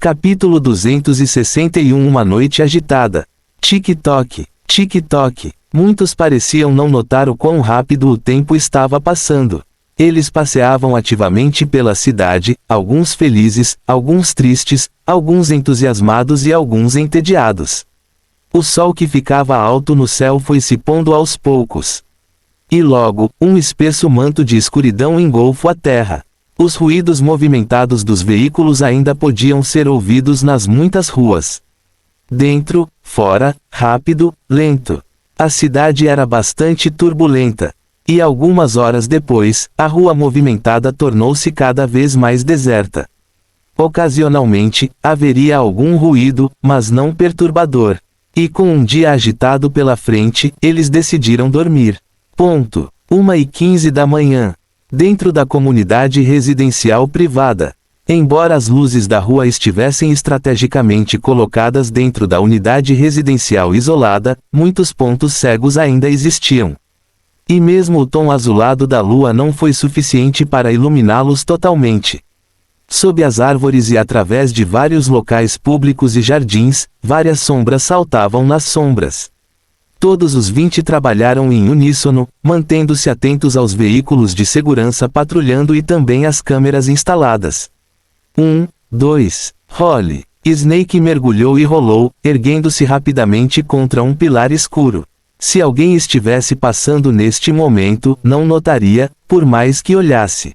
Capítulo 261. Uma noite agitada. Tic-toc, tic-toc. Muitos pareciam não notar o quão rápido o tempo estava passando. Eles passeavam ativamente pela cidade, alguns felizes, alguns tristes, alguns entusiasmados e alguns entediados. O sol que ficava alto no céu foi se pondo aos poucos. E logo, um espesso manto de escuridão engolfou a terra. Os ruídos movimentados dos veículos ainda podiam ser ouvidos nas muitas ruas. Dentro, fora, rápido, lento. A cidade era bastante turbulenta. E algumas horas depois, a rua movimentada tornou-se cada vez mais deserta. Ocasionalmente, haveria algum ruído, mas não perturbador. E com um dia agitado pela frente, eles decidiram dormir. 1h15 da manhã. Dentro da comunidade residencial privada. Embora as luzes da rua estivessem estrategicamente colocadas dentro da unidade residencial isolada, muitos pontos cegos ainda existiam. E mesmo o tom azulado da lua não foi suficiente para iluminá-los totalmente. Sob as árvores e através de vários locais públicos e jardins, várias sombras saltavam nas sombras. Todos os 20 trabalharam em uníssono, mantendo-se atentos aos veículos de segurança patrulhando e também às câmeras instaladas. 1, 2, role. Snake mergulhou e rolou, erguendo-se rapidamente contra um pilar escuro. Se alguém estivesse passando neste momento, não notaria, por mais que olhasse.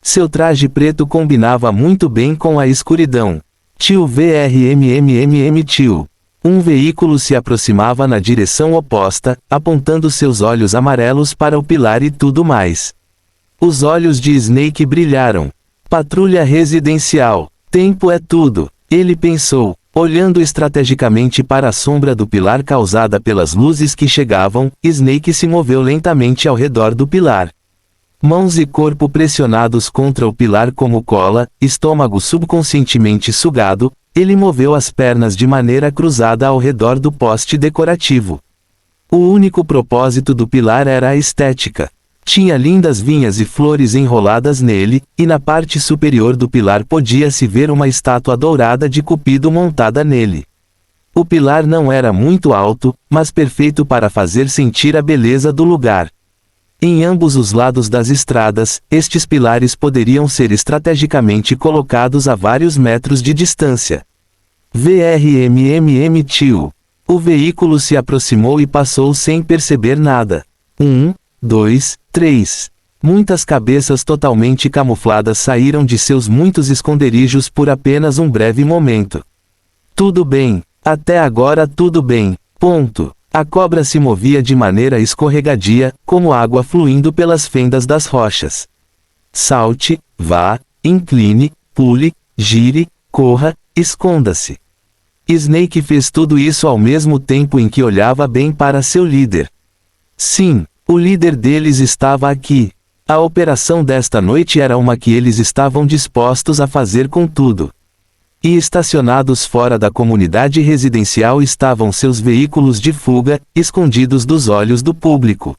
Seu traje preto combinava muito bem com a escuridão. Tio VRMMMM tio. Um veículo se aproximava na direção oposta, apontando seus olhos amarelos para o pilar e tudo mais. Os olhos de Snake brilharam. Patrulha residencial. Tempo é tudo, ele pensou, olhando estrategicamente para a sombra do pilar causada pelas luzes que chegavam. Snake se moveu lentamente ao redor do pilar. Mãos e corpo pressionados contra o pilar como cola, estômago subconscientemente sugado, ele moveu as pernas de maneira cruzada ao redor do poste decorativo. O único propósito do pilar era a estética. Tinha lindas vinhas e flores enroladas nele, e na parte superior do pilar podia-se ver uma estátua dourada de Cupido montada nele. O pilar não era muito alto, mas perfeito para fazer sentir a beleza do lugar. Em ambos os lados das estradas, estes pilares poderiam ser estrategicamente colocados a vários metros de distância. VRMMM tio. O veículo se aproximou e passou sem perceber nada. 1, 2, 3. Muitas cabeças totalmente camufladas saíram de seus muitos esconderijos por apenas um breve momento. Tudo bem. Até agora tudo bem. A cobra se movia de maneira escorregadia, como água fluindo pelas fendas das rochas. Salte, vá, incline, pule, gire, corra, esconda-se. Snake fez tudo isso ao mesmo tempo em que olhava bem para seu líder. Sim, o líder deles estava aqui. A operação desta noite era uma que eles estavam dispostos a fazer com tudo. E estacionados fora da comunidade residencial estavam seus veículos de fuga, escondidos dos olhos do público.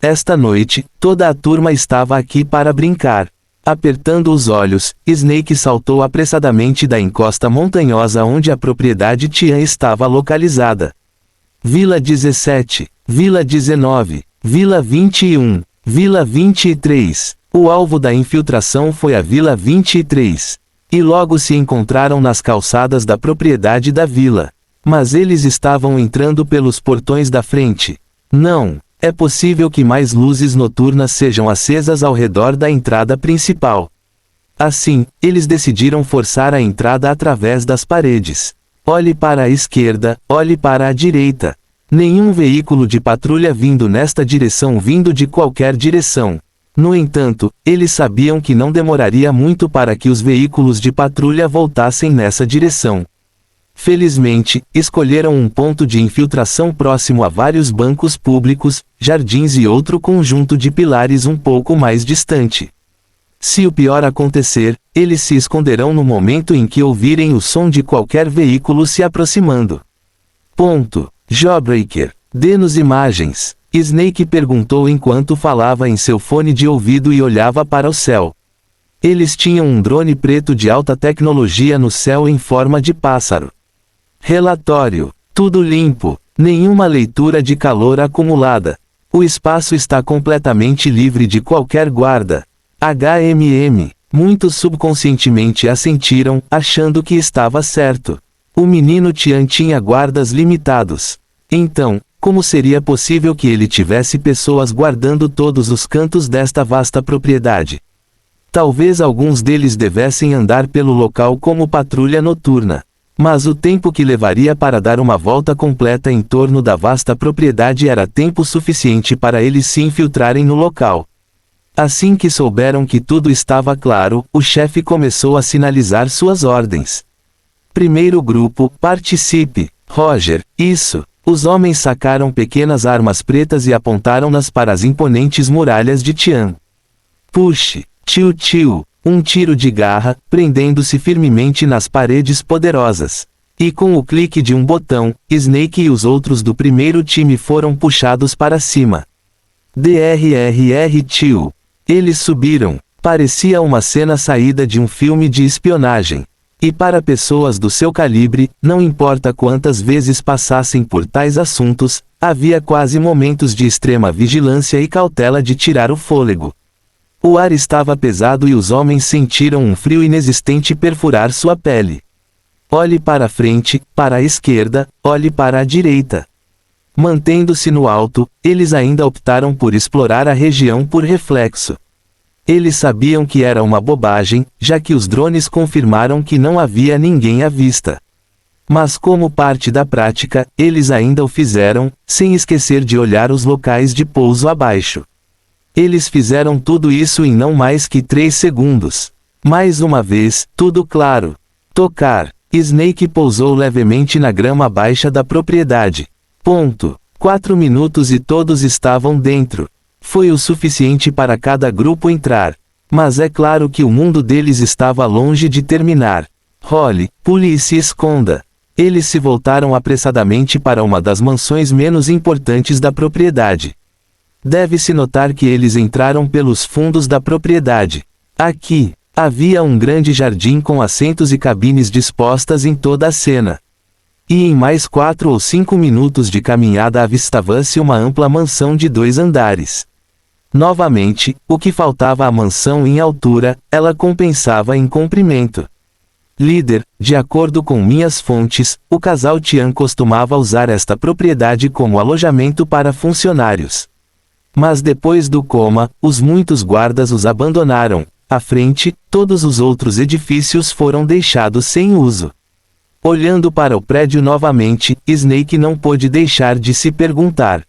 Esta noite, toda a turma estava aqui para brincar. Apertando os olhos, Snake saltou apressadamente da encosta montanhosa onde a propriedade Tian estava localizada. Vila 17, Vila 19, Vila 21, Vila 23. O alvo da infiltração foi a Vila 23. E logo se encontraram nas calçadas da propriedade da vila. Mas eles estavam entrando pelos portões da frente. Não, é possível que mais luzes noturnas sejam acesas ao redor da entrada principal. Assim, eles decidiram forçar a entrada através das paredes. Olhe para a esquerda, olhe para a direita. Nenhum veículo de patrulha vindo nesta direção vindo de qualquer direção. No entanto, eles sabiam que não demoraria muito para que os veículos de patrulha voltassem nessa direção. Felizmente, escolheram um ponto de infiltração próximo a vários bancos públicos, jardins e outro conjunto de pilares um pouco mais distante. Se o pior acontecer, eles se esconderão no momento em que ouvirem o som de qualquer veículo se aproximando. Jawbreaker, dê-nos imagens. Snake perguntou enquanto falava em seu fone de ouvido e olhava para o céu. Eles tinham um drone preto de alta tecnologia no céu em forma de pássaro. Relatório. Tudo limpo. Nenhuma leitura de calor acumulada. O espaço está completamente livre de qualquer guarda. HMM. Muitos subconscientemente assentiram, achando que estava certo. O menino Tian tinha guardas limitados. Então, como seria possível que ele tivesse pessoas guardando todos os cantos desta vasta propriedade? Talvez alguns deles devessem andar pelo local como patrulha noturna. Mas o tempo que levaria para dar uma volta completa em torno da vasta propriedade era tempo suficiente para eles se infiltrarem no local. Assim que souberam que tudo estava claro, o chefe começou a sinalizar suas ordens. Primeiro grupo, participe. Roger, isso. Os homens sacaram pequenas armas pretas e apontaram-nas para as imponentes muralhas de Tian. Puxe. Tio, um tiro de garra, prendendo-se firmemente nas paredes poderosas. E com o clique de um botão, Snake e os outros do primeiro time foram puxados para cima. DRRR tio. Eles subiram. Parecia uma cena saída de um filme de espionagem. E para pessoas do seu calibre, não importa quantas vezes passassem por tais assuntos, havia quase momentos de extrema vigilância e cautela de tirar o fôlego. O ar estava pesado e os homens sentiram um frio inexistente perfurar sua pele. Olhe para a frente, para a esquerda, olhe para a direita. Mantendo-se no alto, eles ainda optaram por explorar a região por reflexo. Eles sabiam que era uma bobagem, já que os drones confirmaram que não havia ninguém à vista. Mas como parte da prática, eles ainda o fizeram, sem esquecer de olhar os locais de pouso abaixo. Eles fizeram tudo isso em não mais que 3 segundos. Mais uma vez, tudo claro. Tocar. Snake pousou levemente na grama baixa da propriedade. 4 minutos e todos estavam dentro. Foi o suficiente para cada grupo entrar. Mas é claro que o mundo deles estava longe de terminar. Holly, pule e se esconda. Eles se voltaram apressadamente para uma das mansões menos importantes da propriedade. Deve-se notar que eles entraram pelos fundos da propriedade. Aqui, havia um grande jardim com assentos e cabines dispostas em toda a cena. E em mais 4 ou 5 minutos de caminhada avistava-se uma ampla mansão de 2 andares. Novamente, o que faltava à mansão em altura, ela compensava em comprimento. Líder, de acordo com minhas fontes, o casal Tian costumava usar esta propriedade como alojamento para funcionários. Mas depois do coma, os muitos guardas os abandonaram. À frente, todos os outros edifícios foram deixados sem uso. Olhando para o prédio novamente, Snake não pôde deixar de se perguntar.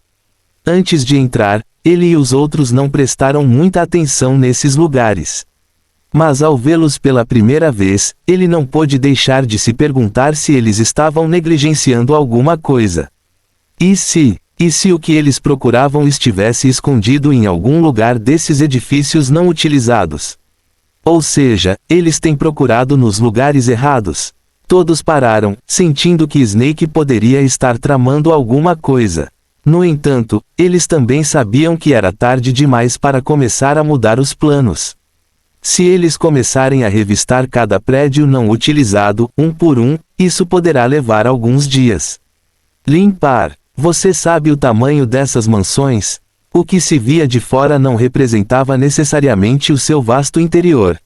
Antes de entrar, ele e os outros não prestaram muita atenção nesses lugares. Mas ao vê-los pela primeira vez, ele não pôde deixar de se perguntar se eles estavam negligenciando alguma coisa. E se o que eles procuravam estivesse escondido em algum lugar desses edifícios não utilizados? Ou seja, eles têm procurado nos lugares errados. Todos pararam, sentindo que Snake poderia estar tramando alguma coisa. No entanto, eles também sabiam que era tarde demais para começar a mudar os planos. Se eles começarem a revistar cada prédio não utilizado, um por um, isso poderá levar alguns dias. Limpar. Você sabe o tamanho dessas mansões? O que se via de fora não representava necessariamente o seu vasto interior.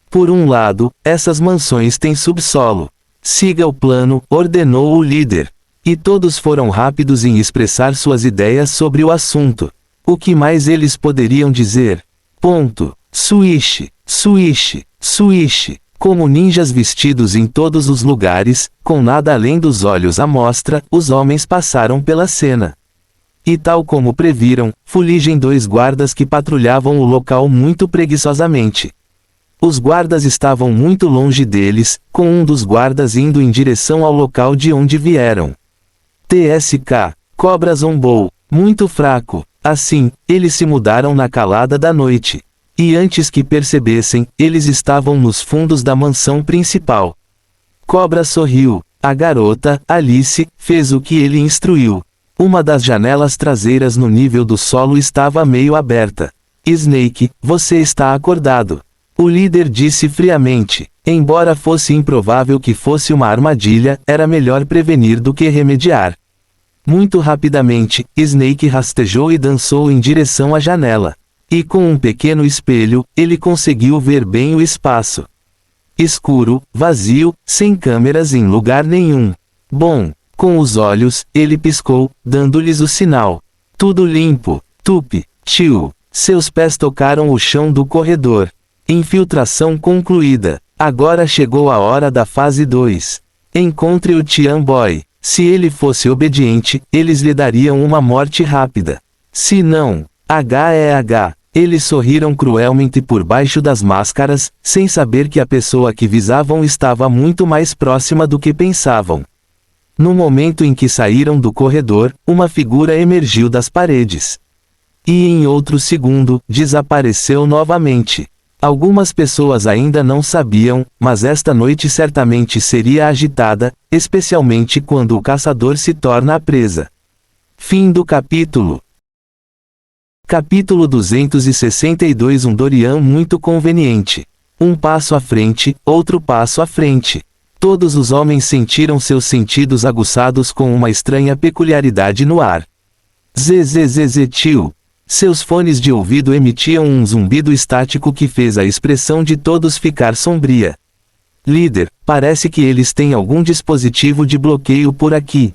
Por um lado, essas mansões têm subsolo. Siga o plano, ordenou o líder. E todos foram rápidos em expressar suas ideias sobre o assunto. O que mais eles poderiam dizer? Swish, swish, swish. Como ninjas vestidos em todos os lugares, com nada além dos olhos à mostra, os homens passaram pela cena. E tal como previram, fuligem 2 guardas que patrulhavam o local muito preguiçosamente. Os guardas estavam muito longe deles, com um dos guardas indo em direção ao local de onde vieram. TSK, Cobra zombou, muito fraco. Assim, eles se mudaram na calada da noite. E antes que percebessem, eles estavam nos fundos da mansão principal. Cobra sorriu. A garota, Alice, fez o que ele instruiu. Uma das janelas traseiras no nível do solo estava meio aberta. Snake, você está acordado. O líder disse friamente. Embora fosse improvável que fosse uma armadilha, era melhor prevenir do que remediar. Muito rapidamente, Snake rastejou e dançou em direção à janela. E com um pequeno espelho, ele conseguiu ver bem o espaço. Escuro, vazio, sem câmeras em lugar nenhum. Bom, com os olhos, ele piscou, dando-lhes o sinal. Tudo limpo. Tupi, tio. Seus pés tocaram o chão do corredor. Infiltração concluída. Agora chegou a hora da fase 2. Encontre o Tian Boy. Se ele fosse obediente, eles lhe dariam uma morte rápida. Se não, H é H. Eles sorriram cruelmente por baixo das máscaras, sem saber que a pessoa que visavam estava muito mais próxima do que pensavam. No momento em que saíram do corredor, uma figura emergiu das paredes. E em outro segundo, desapareceu novamente. Algumas pessoas ainda não sabiam, mas esta noite certamente seria agitada, especialmente quando o caçador se torna a presa. Fim do capítulo. Capítulo 262. Um Dorian muito conveniente. Um passo à frente, outro passo à frente. Todos os homens sentiram seus sentidos aguçados com uma estranha peculiaridade no ar. Zzz tio. Seus fones de ouvido emitiam um zumbido estático que fez a expressão de todos ficar sombria. Líder, parece que eles têm algum dispositivo de bloqueio por aqui.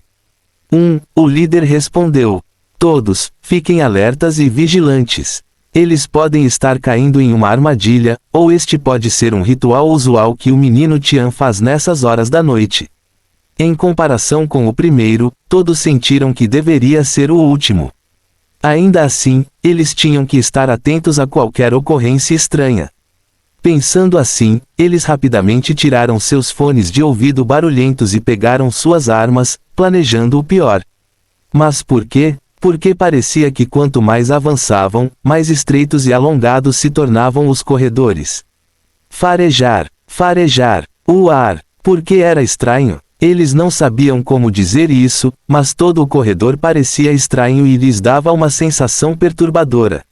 O líder respondeu. Todos, fiquem alertas e vigilantes. Eles podem estar caindo em uma armadilha, ou este pode ser um ritual usual que o menino Tian faz nessas horas da noite. Em comparação com o primeiro, todos sentiram que deveria ser o último. Ainda assim, eles tinham que estar atentos a qualquer ocorrência estranha. Pensando assim, eles rapidamente tiraram seus fones de ouvido barulhentos e pegaram suas armas, planejando o pior. Mas por quê? Porque parecia que quanto mais avançavam, mais estreitos e alongados se tornavam os corredores. Farejar, o ar. Porque era estranho? Eles não sabiam como dizer isso, mas todo o corredor parecia estranho e lhes dava uma sensação perturbadora.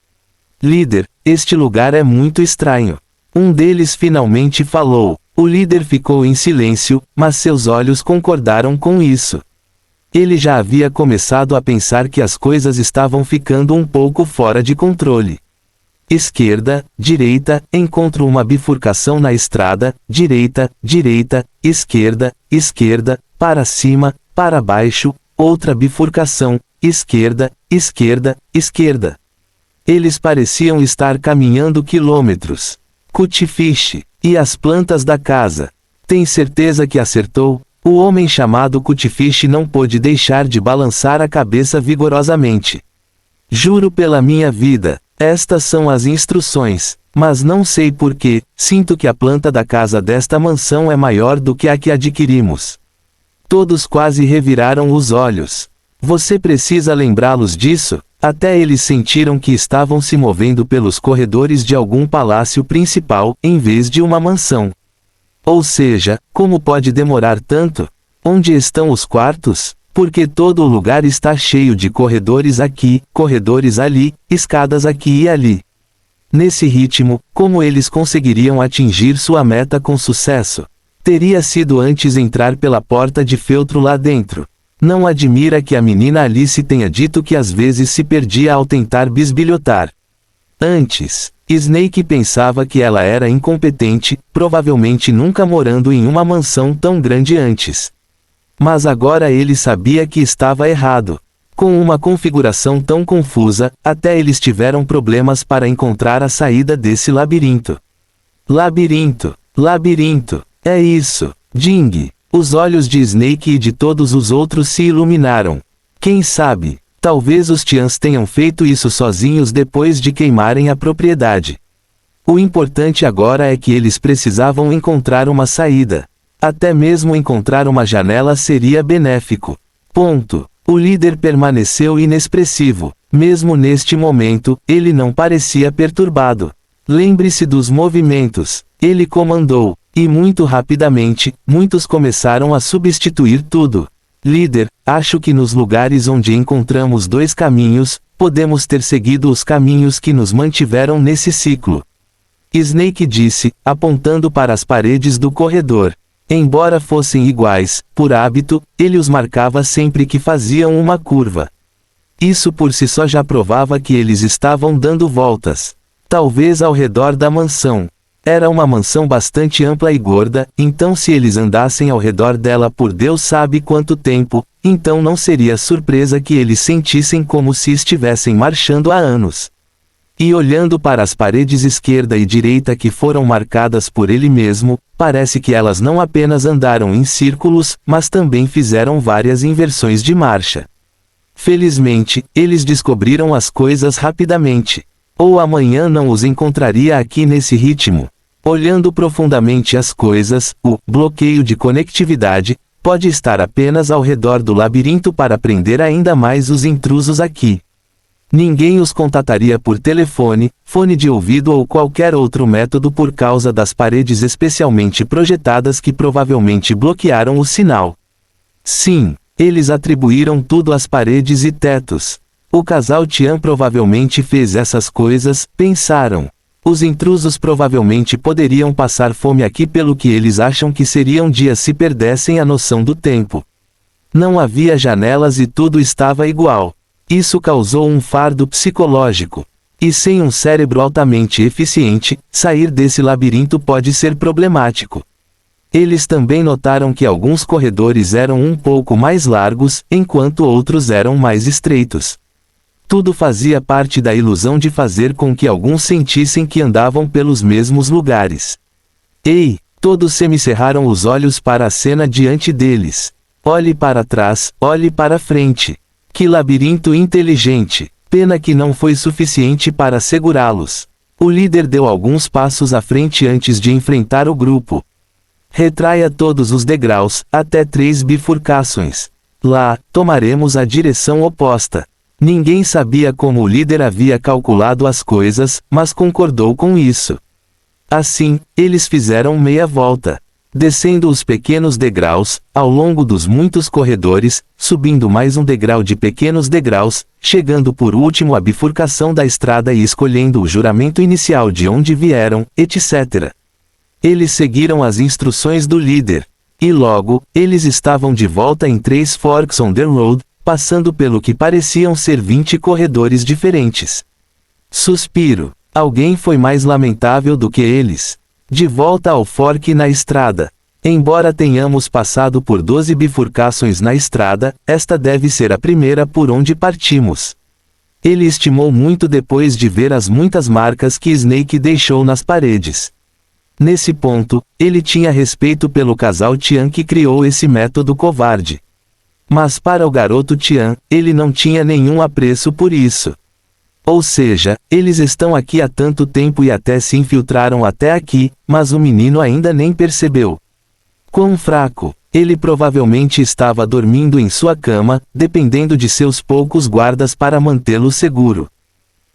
Líder, este lugar é muito estranho. Um deles finalmente falou. O líder ficou em silêncio, mas seus olhos concordaram com isso. Ele já havia começado a pensar que as coisas estavam ficando um pouco fora de controle. Esquerda, direita, encontro uma bifurcação na estrada, direita, esquerda, para cima, para baixo, outra bifurcação, esquerda. Eles pareciam estar caminhando quilômetros. Cutifiche, e as plantas da casa. Tem certeza que acertou? O homem chamado Cutifiche não pôde deixar de balançar a cabeça vigorosamente. Juro pela minha vida. Estas são as instruções, mas não sei porquê, sinto que a planta da casa desta mansão é maior do que a que adquirimos. Todos quase reviraram os olhos. Você precisa lembrá-los disso? Até eles sentiram que estavam se movendo pelos corredores de algum palácio principal, em vez de uma mansão. Ou seja, como pode demorar tanto? Onde estão os quartos? Porque todo o lugar está cheio de corredores aqui, corredores ali, escadas aqui e ali. Nesse ritmo, como eles conseguiriam atingir sua meta com sucesso? Teria sido antes entrar pela porta de feltro lá dentro. Não admira que a menina Alice tenha dito que às vezes se perdia ao tentar bisbilhotar. Antes, Snake pensava que ela era incompetente, provavelmente nunca morando em uma mansão tão grande antes. Mas agora ele sabia que estava errado. Com uma configuração tão confusa, até eles tiveram problemas para encontrar a saída desse labirinto. Labirinto. É isso. Ding. Os olhos de Snake e de todos os outros se iluminaram. Quem sabe, talvez os Tians tenham feito isso sozinhos depois de queimarem a propriedade. O importante agora é que eles precisavam encontrar uma saída. Até mesmo encontrar uma janela seria benéfico. Ponto. O líder permaneceu inexpressivo. Mesmo neste momento, ele não parecia perturbado. Lembre-se dos movimentos. Ele comandou. E muito rapidamente, muitos começaram a substituir tudo. Líder, acho que nos lugares onde encontramos dois caminhos, podemos ter seguido os caminhos que nos mantiveram nesse ciclo. Snake disse, apontando para as paredes do corredor. Embora fossem iguais, por hábito, ele os marcava sempre que faziam uma curva. Isso por si só já provava que eles estavam dando voltas. Talvez ao redor da mansão. Era uma mansão bastante ampla e gorda, então se eles andassem ao redor dela por Deus sabe quanto tempo, então não seria surpresa que eles sentissem como se estivessem marchando há anos. E olhando para as paredes esquerda e direita que foram marcadas por ele mesmo, parece que elas não apenas andaram em círculos, mas também fizeram várias inversões de marcha. Felizmente, eles descobriram as coisas rapidamente. Ou amanhã não os encontraria aqui nesse ritmo. Olhando profundamente as coisas, o bloqueio de conectividade pode estar apenas ao redor do labirinto para prender ainda mais os intrusos aqui. Ninguém os contataria por telefone, fone de ouvido ou qualquer outro método por causa das paredes especialmente projetadas que provavelmente bloquearam o sinal. Sim, eles atribuíram tudo às paredes e tetos. O casal Tian provavelmente fez essas coisas, pensaram. Os intrusos provavelmente poderiam passar fome aqui pelo que eles acham que seriam dias se perdessem a noção do tempo. Não havia janelas e tudo estava igual. Isso causou um fardo psicológico. E sem um cérebro altamente eficiente, sair desse labirinto pode ser problemático. Eles também notaram que alguns corredores eram um pouco mais largos, enquanto outros eram mais estreitos. Tudo fazia parte da ilusão de fazer com que alguns sentissem que andavam pelos mesmos lugares. Ei! Todos semicerraram os olhos para a cena diante deles. Olhe para trás, olhe para frente. Que labirinto inteligente! Pena que não foi suficiente para segurá-los. O líder deu alguns passos à frente antes de enfrentar o grupo. Retraia todos os degraus, até 3 bifurcações. Lá, tomaremos a direção oposta. Ninguém sabia como o líder havia calculado as coisas, mas concordou com isso. Assim, eles fizeram meia volta. Descendo os pequenos degraus, ao longo dos muitos corredores, subindo mais um degrau de pequenos degraus, chegando por último à bifurcação da estrada e escolhendo o juramento inicial de onde vieram, etc. Eles seguiram as instruções do líder. E logo, eles estavam de volta em 3 Forks on the Road, passando pelo que pareciam ser 20 corredores diferentes. Suspiro. Alguém foi mais lamentável do que eles. De volta ao fork na estrada. Embora tenhamos passado por 12 bifurcações na estrada, esta deve ser a primeira por onde partimos. Ele estimou muito depois de ver as muitas marcas que Snake deixou nas paredes. Nesse ponto, ele tinha respeito pelo casal Tian que criou esse método covarde. Mas para o garoto Tian, ele não tinha nenhum apreço por isso. Ou seja, eles estão aqui há tanto tempo e até se infiltraram até aqui, mas o menino ainda nem percebeu. Quão fraco! Ele provavelmente estava dormindo em sua cama, dependendo de seus poucos guardas para mantê-lo seguro.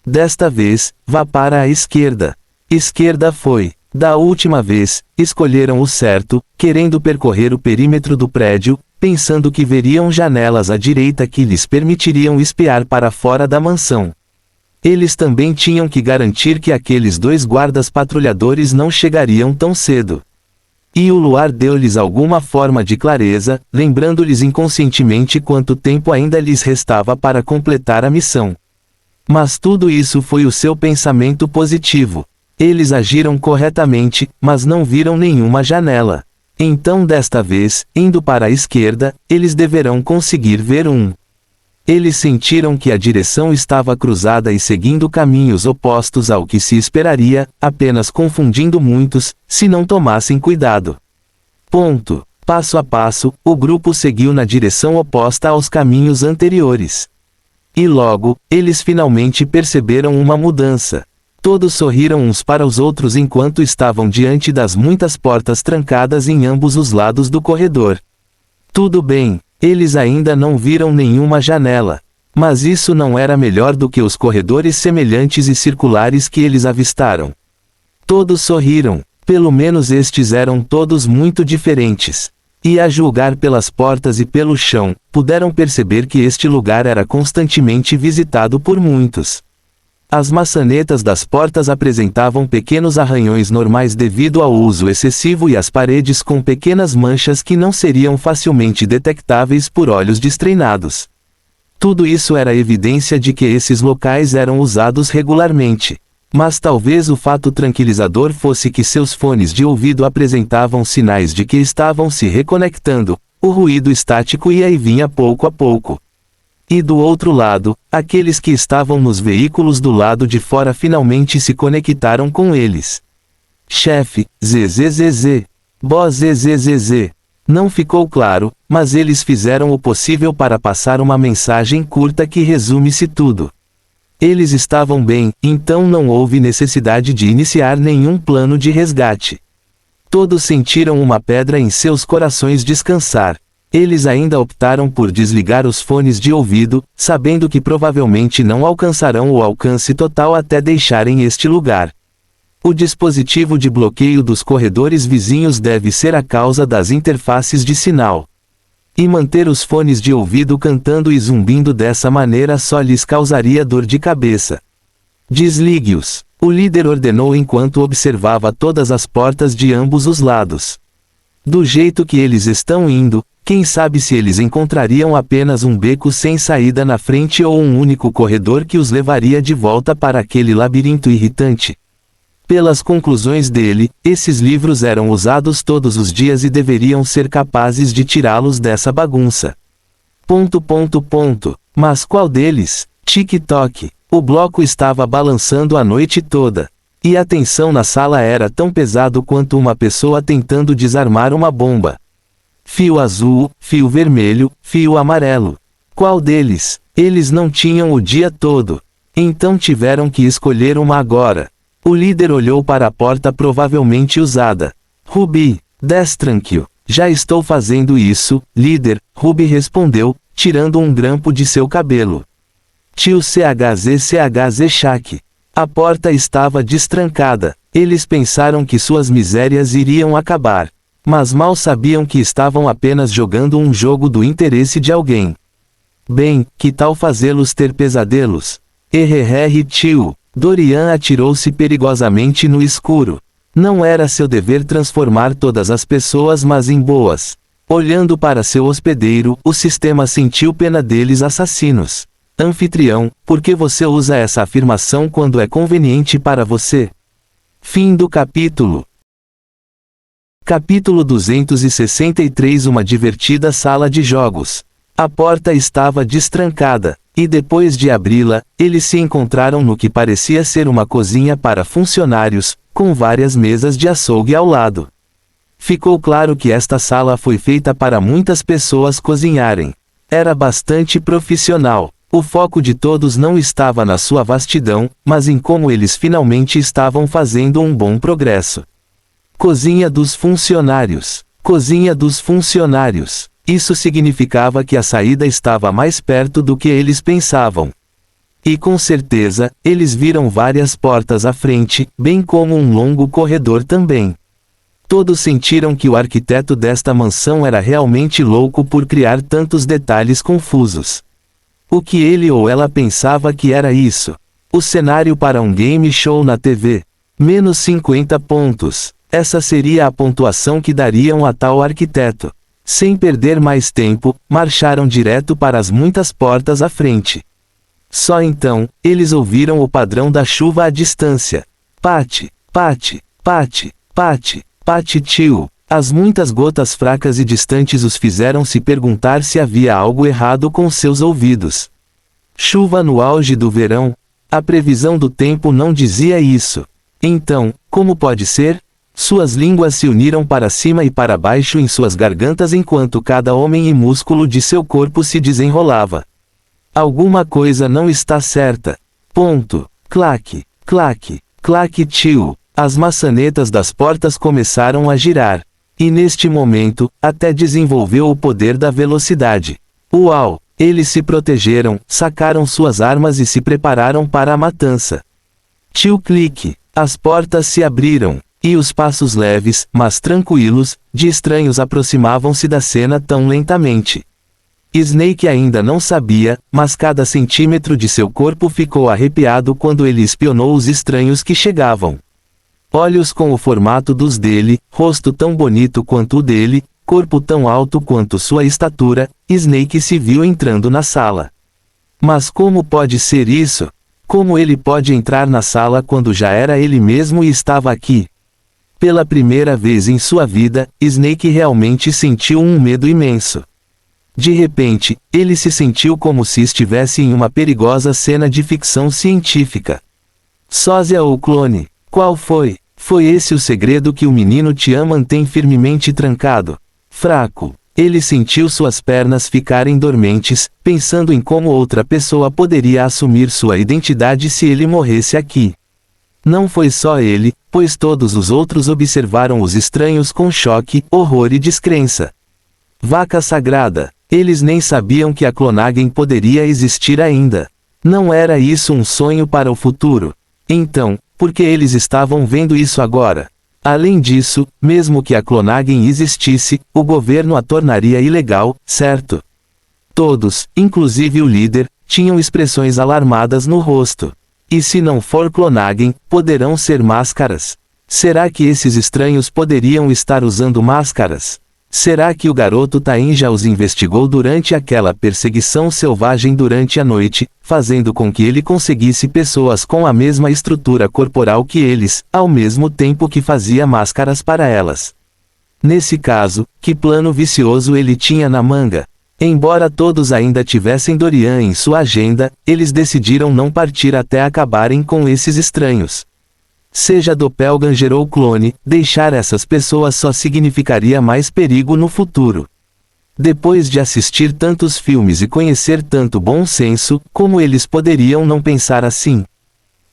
Desta vez, vá para a esquerda. Esquerda foi. Da última vez, escolheram o certo, querendo percorrer o perímetro do prédio, pensando que veriam janelas à direita que lhes permitiriam espiar para fora da mansão. Eles também tinham que garantir que aqueles 2 guardas patrulhadores não chegariam tão cedo. E o luar deu-lhes alguma forma de clareza, lembrando-lhes inconscientemente quanto tempo ainda lhes restava para completar a missão. Mas tudo isso foi o seu pensamento positivo. Eles agiram corretamente, mas não viram nenhuma janela. Então desta vez, indo para a esquerda, eles deverão conseguir ver um. Eles sentiram que a direção estava cruzada e seguindo caminhos opostos ao que se esperaria, apenas confundindo muitos, se não tomassem cuidado. Ponto. Passo a passo, o grupo seguiu na direção oposta aos caminhos anteriores. E logo, eles finalmente perceberam uma mudança. Todos sorriram uns para os outros enquanto estavam diante das muitas portas trancadas em ambos os lados do corredor. Tudo bem, eles ainda não viram nenhuma janela. Mas isso não era melhor do que os corredores semelhantes e circulares que eles avistaram. Todos sorriram, pelo menos estes eram todos muito diferentes. E a julgar pelas portas e pelo chão, puderam perceber que este lugar era constantemente visitado por muitos. As maçanetas das portas apresentavam pequenos arranhões normais devido ao uso excessivo e as paredes com pequenas manchas que não seriam facilmente detectáveis por olhos destreinados. Tudo isso era evidência de que esses locais eram usados regularmente. Mas talvez o fato tranquilizador fosse que seus fones de ouvido apresentavam sinais de que estavam se reconectando, o ruído estático ia e vinha pouco a pouco. E do outro lado, aqueles que estavam nos veículos do lado de fora finalmente se conectaram com eles. Chefe, zzz. Boss zzz. Não ficou claro, mas eles fizeram o possível para passar uma mensagem curta que resume-se tudo. Eles estavam bem, então não houve necessidade de iniciar nenhum plano de resgate. Todos sentiram uma pedra em seus corações descansar. Eles ainda optaram por desligar os fones de ouvido, sabendo que provavelmente não alcançarão o alcance total até deixarem este lugar. O dispositivo de bloqueio dos corredores vizinhos deve ser a causa das interfaces de sinal. E manter os fones de ouvido cantando e zumbindo dessa maneira só lhes causaria dor de cabeça. Desligue-os, o líder ordenou enquanto observava todas as portas de ambos os lados. Do jeito que eles estão indo, quem sabe se eles encontrariam apenas um beco sem saída na frente ou um único corredor que os levaria de volta para aquele labirinto irritante. Pelas conclusões dele, esses livros eram usados todos os dias e deveriam ser capazes de tirá-los dessa bagunça. Mas qual deles? Tic-toc. O bloco estava balançando a noite toda. E a tensão na sala era tão pesado quanto uma pessoa tentando desarmar uma bomba. Fio azul, fio vermelho, fio amarelo. Qual deles? Eles não tinham o dia todo. Então tiveram que escolher uma agora. O líder olhou para a porta provavelmente usada. Ruby, tranquilo. Já estou fazendo isso, líder, Ruby respondeu, tirando um grampo de seu cabelo. Tio CHZ Shaq. A porta estava destrancada. Eles pensaram que suas misérias iriam acabar. Mas mal sabiam que estavam apenas jogando um jogo do interesse de alguém. Bem, que tal fazê-los ter pesadelos? Tio. Dorian atirou-se perigosamente no escuro. Não era seu dever transformar todas as pessoas mas em boas. Olhando para seu hospedeiro, o sistema sentiu pena deles assassinos. Anfitrião, por que você usa essa afirmação quando é conveniente para você? Fim do capítulo. Capítulo 263. Uma divertida sala de jogos. A porta estava destrancada, e depois de abri-la, eles se encontraram no que parecia ser uma cozinha para funcionários, com várias mesas de açougue ao lado. Ficou claro que esta sala foi feita para muitas pessoas cozinharem. Era bastante profissional. O foco de todos não estava na sua vastidão, mas em como eles finalmente estavam fazendo um bom progresso. Cozinha dos funcionários. Cozinha dos funcionários. Isso significava que a saída estava mais perto do que eles pensavam. E com certeza, eles viram várias portas à frente, bem como um longo corredor também. Todos sentiram que o arquiteto desta mansão era realmente louco por criar tantos detalhes confusos. O que ele ou ela pensava que era isso? O cenário para um game show na TV. Menos 50 pontos. Essa seria a pontuação que dariam a tal arquiteto. Sem perder mais tempo, marcharam direto para as muitas portas à frente. Só então, eles ouviram o padrão da chuva à distância. Pate, pate, pate, pate, pate tio. As muitas gotas fracas e distantes os fizeram se perguntar se havia algo errado com seus ouvidos. Chuva no auge do verão? A previsão do tempo não dizia isso. Então, como pode ser? Suas línguas se uniram para cima e para baixo em suas gargantas enquanto cada homem e músculo de seu corpo se desenrolava. Alguma coisa não está certa. Ponto. Claque, claque, claque tio. As maçanetas das portas começaram a girar. E neste momento, até desenvolveu o poder da velocidade. Uau! Eles se protegeram, sacaram suas armas e se prepararam para a matança. Tio clique. As portas se abriram. E os passos leves, mas tranquilos, de estranhos aproximavam-se da cena tão lentamente. Snake ainda não sabia, mas cada centímetro de seu corpo ficou arrepiado quando ele espionou os estranhos que chegavam. Olhos com o formato dos dele, rosto tão bonito quanto o dele, corpo tão alto quanto sua estatura, Snake se viu entrando na sala. Mas como pode ser isso? Como ele pode entrar na sala quando já era ele mesmo e estava aqui? Pela primeira vez em sua vida, Snake realmente sentiu um medo imenso. De repente, ele se sentiu como se estivesse em uma perigosa cena de ficção científica. Sósia ou clone? Qual foi? Foi esse o segredo que o menino Tian mantém firmemente trancado? Fraco. Ele sentiu suas pernas ficarem dormentes, pensando em como outra pessoa poderia assumir sua identidade se ele morresse aqui. Não foi só ele, pois todos os outros observaram os estranhos com choque, horror e descrença. Vaca sagrada. Eles nem sabiam que a clonagem poderia existir ainda. Não era isso um sonho para o futuro? Então, por que eles estavam vendo isso agora? Além disso, mesmo que a clonagem existisse, o governo a tornaria ilegal, certo? Todos, inclusive o líder, tinham expressões alarmadas no rosto. E se não for clonagem, poderão ser máscaras? Será que esses estranhos poderiam estar usando máscaras? Será que o garoto Tain já os investigou durante aquela perseguição selvagem durante a noite, fazendo com que ele conseguisse pessoas com a mesma estrutura corporal que eles, ao mesmo tempo que fazia máscaras para elas? Nesse caso, que plano vicioso ele tinha na manga? Embora todos ainda tivessem Dorian em sua agenda, eles decidiram não partir até acabarem com esses estranhos. Seja doppelganger ou clone, deixar essas pessoas só significaria mais perigo no futuro. Depois de assistir tantos filmes e conhecer tanto bom senso, como eles poderiam não pensar assim?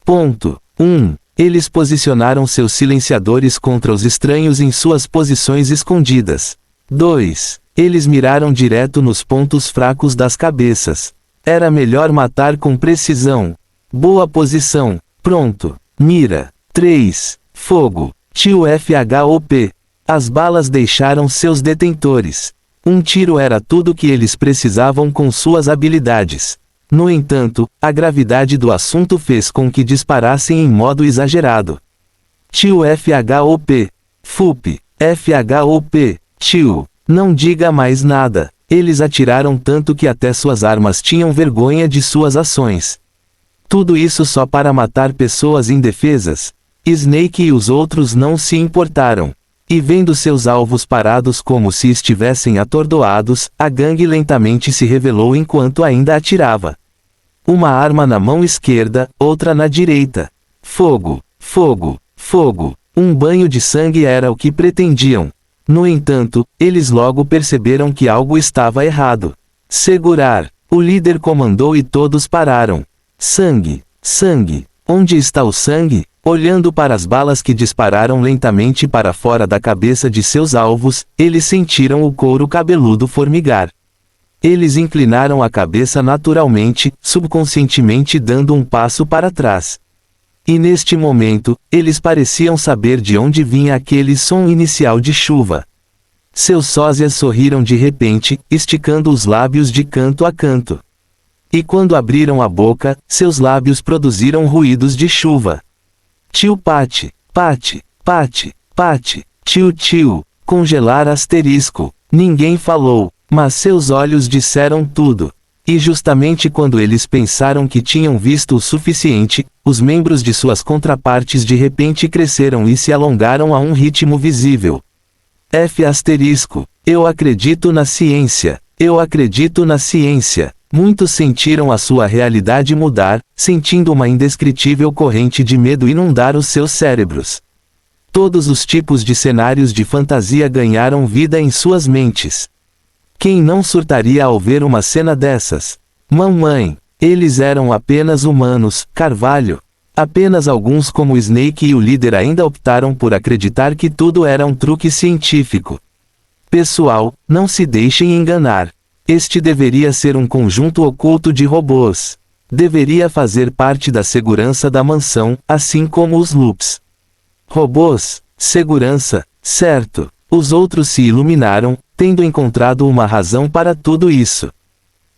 Ponto 1. Eles posicionaram seus silenciadores contra os estranhos em suas posições escondidas. 2. Eles miraram direto nos pontos fracos das cabeças. Era melhor matar com precisão. Boa posição. Pronto. Mira. 3. Fogo. Tio FHOP. As balas deixaram seus detentores. Um tiro era tudo que eles precisavam com suas habilidades. No entanto, a gravidade do assunto fez com que disparassem em modo exagerado. Tio FHOP. FUP. FHOP. Tio. Não diga mais nada. Eles atiraram tanto que até suas armas tinham vergonha de suas ações. Tudo isso só para matar pessoas indefesas? Snake e os outros não se importaram. E vendo seus alvos parados como se estivessem atordoados, a gangue lentamente se revelou enquanto ainda atirava. Uma arma na mão esquerda, outra na direita. Fogo, fogo, fogo. Um banho de sangue era o que pretendiam. No entanto, eles logo perceberam que algo estava errado. Segurar. O líder comandou e todos pararam. Sangue, sangue. Onde está o sangue? Olhando para as balas que dispararam lentamente para fora da cabeça de seus alvos, eles sentiram o couro cabeludo formigar. Eles inclinaram a cabeça naturalmente, subconscientemente dando um passo para trás. E neste momento, eles pareciam saber de onde vinha aquele som inicial de chuva. Seus sósias sorriram de repente, esticando os lábios de canto a canto. E quando abriram a boca, seus lábios produziram ruídos de chuva. Tio Pate, Pate, Pate, Pate, tio tio, congelar asterisco. Ninguém falou, mas seus olhos disseram tudo. E justamente quando eles pensaram que tinham visto o suficiente, os membros de suas contrapartes de repente cresceram e se alongaram a um ritmo visível. F asterisco. Eu acredito na ciência. Eu acredito na ciência. Muitos sentiram a sua realidade mudar, sentindo uma indescritível corrente de medo inundar os seus cérebros. Todos os tipos de cenários de fantasia ganharam vida em suas mentes. Quem não surtaria ao ver uma cena dessas? Mamãe! Eles eram apenas humanos, Carvalho. Apenas alguns como Snake e o líder ainda optaram por acreditar que tudo era um truque científico. Pessoal, não se deixem enganar. Este deveria ser um conjunto oculto de robôs. Deveria fazer parte da segurança da mansão, assim como os loops. Robôs, segurança, certo. Os outros se iluminaram, tendo encontrado uma razão para tudo isso.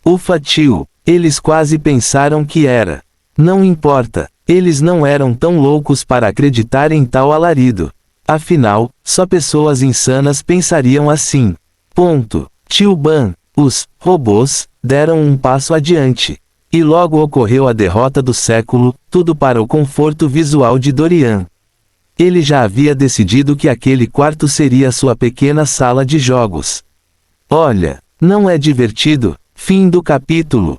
Ufa tio, eles quase pensaram que era. Não importa, eles não eram tão loucos para acreditar em tal alarido. Afinal, só pessoas insanas pensariam assim. Ponto. Tio Ben, os robôs deram um passo adiante. E logo ocorreu a derrota do século, tudo para o conforto visual de Dorian. Ele já havia decidido que aquele quarto seria sua pequena sala de jogos. Olha, não é divertido? Fim do capítulo.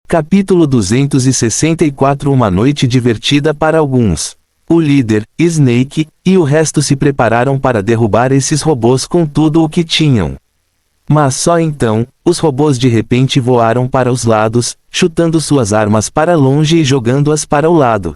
Capítulo 264. Uma noite divertida para alguns. O líder, Snake, e o resto se prepararam para derrubar esses robôs com tudo o que tinham. Mas só então, os robôs de repente voaram para os lados, chutando suas armas para longe e jogando-as para o lado.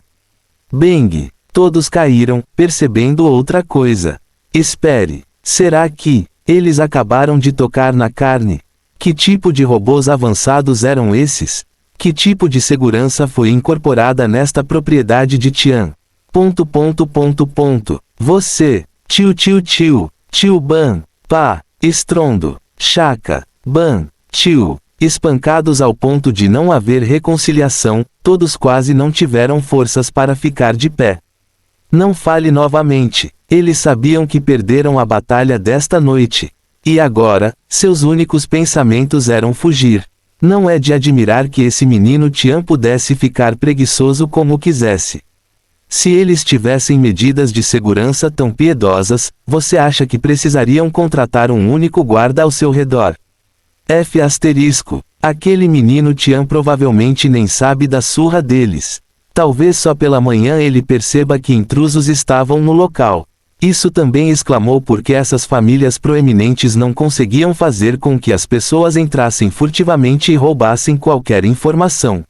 Bang! Todos caíram, percebendo outra coisa. Espere, será que eles acabaram de tocar na carne? Que tipo de robôs avançados eram esses? Que tipo de segurança foi incorporada nesta propriedade de Tian? ... Você, tio Ban, pá, estrondo, chaca, Ban, tio, espancados ao ponto de não haver reconciliação, todos quase não tiveram forças para ficar de pé. Não fale novamente, eles sabiam que perderam a batalha desta noite. E agora, seus únicos pensamentos eram fugir. Não é de admirar que esse menino Tian pudesse ficar preguiçoso como quisesse. Se eles tivessem medidas de segurança tão piedosas, você acha que precisariam contratar um único guarda ao seu redor? Aquele menino Tian provavelmente nem sabe da surra deles. Talvez só pela manhã ele perceba que intrusos estavam no local. Isso também exclamou porque essas famílias proeminentes não conseguiam fazer com que as pessoas entrassem furtivamente e roubassem qualquer informação.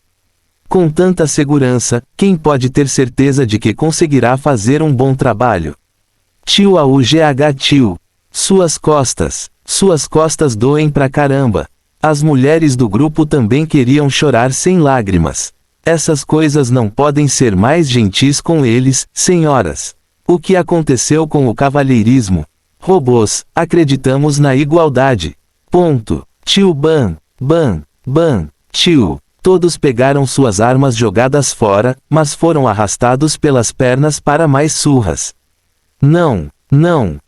Com tanta segurança, quem pode ter certeza de que conseguirá fazer um bom trabalho? Tio AUGH tio. Suas costas doem pra caramba. As mulheres do grupo também queriam chorar sem lágrimas. Essas coisas não podem ser mais gentis com eles, senhoras. O que aconteceu com o cavalheirismo? Robôs, acreditamos na igualdade. Ponto. Tio Ban, tio. Todos pegaram suas armas jogadas fora, mas foram arrastados pelas pernas para mais surras. Não.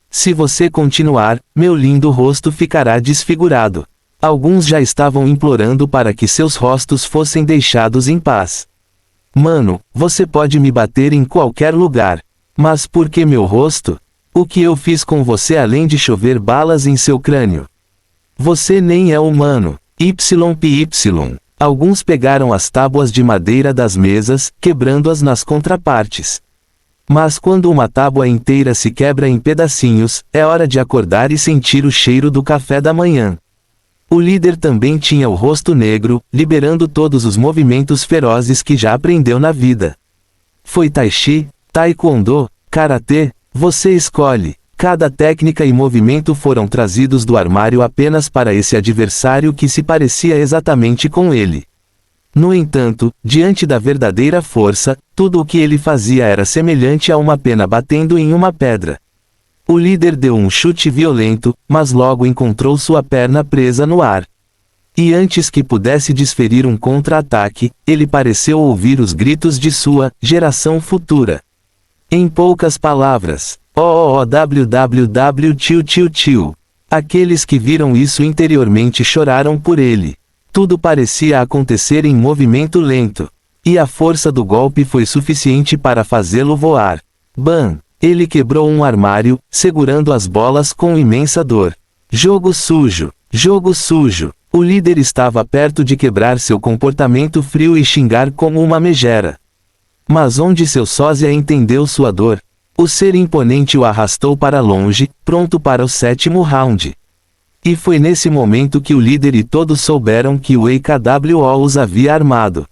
Se você continuar, meu lindo rosto ficará desfigurado. Alguns já estavam implorando para que seus rostos fossem deixados em paz. Mano, você pode me bater em qualquer lugar. Mas por que meu rosto? O que eu fiz com você além de chover balas em seu crânio? Você nem é humano. YPY. Alguns pegaram as tábuas de madeira das mesas, quebrando-as nas contrapartes. Mas quando uma tábua inteira se quebra em pedacinhos, é hora de acordar e sentir o cheiro do café da manhã. O líder também tinha o rosto negro, liberando todos os movimentos ferozes que já aprendeu na vida. Foi Tai Chi, Taekwondo, Karatê, você escolhe. Cada técnica e movimento foram trazidos do armário apenas para esse adversário que se parecia exatamente com ele. No entanto, diante da verdadeira força, tudo o que ele fazia era semelhante a uma pena batendo em uma pedra. O líder deu um chute violento, mas logo encontrou sua perna presa no ar. E antes que pudesse desferir um contra-ataque, ele pareceu ouvir os gritos de sua geração futura. Em poucas palavras, tio. Aqueles que viram isso interiormente choraram por ele. Tudo parecia acontecer em movimento lento. E a força do golpe foi suficiente para fazê-lo voar. Bam! Ele quebrou um armário, segurando as bolas com imensa dor. Jogo sujo! Jogo sujo! O líder estava perto de quebrar seu comportamento frio e xingar como uma megera. Mas onde seu sósia entendeu sua dor? O ser imponente o arrastou para longe, pronto para o 7º round. E foi nesse momento que o líder e todos souberam que o EKWO os havia armado.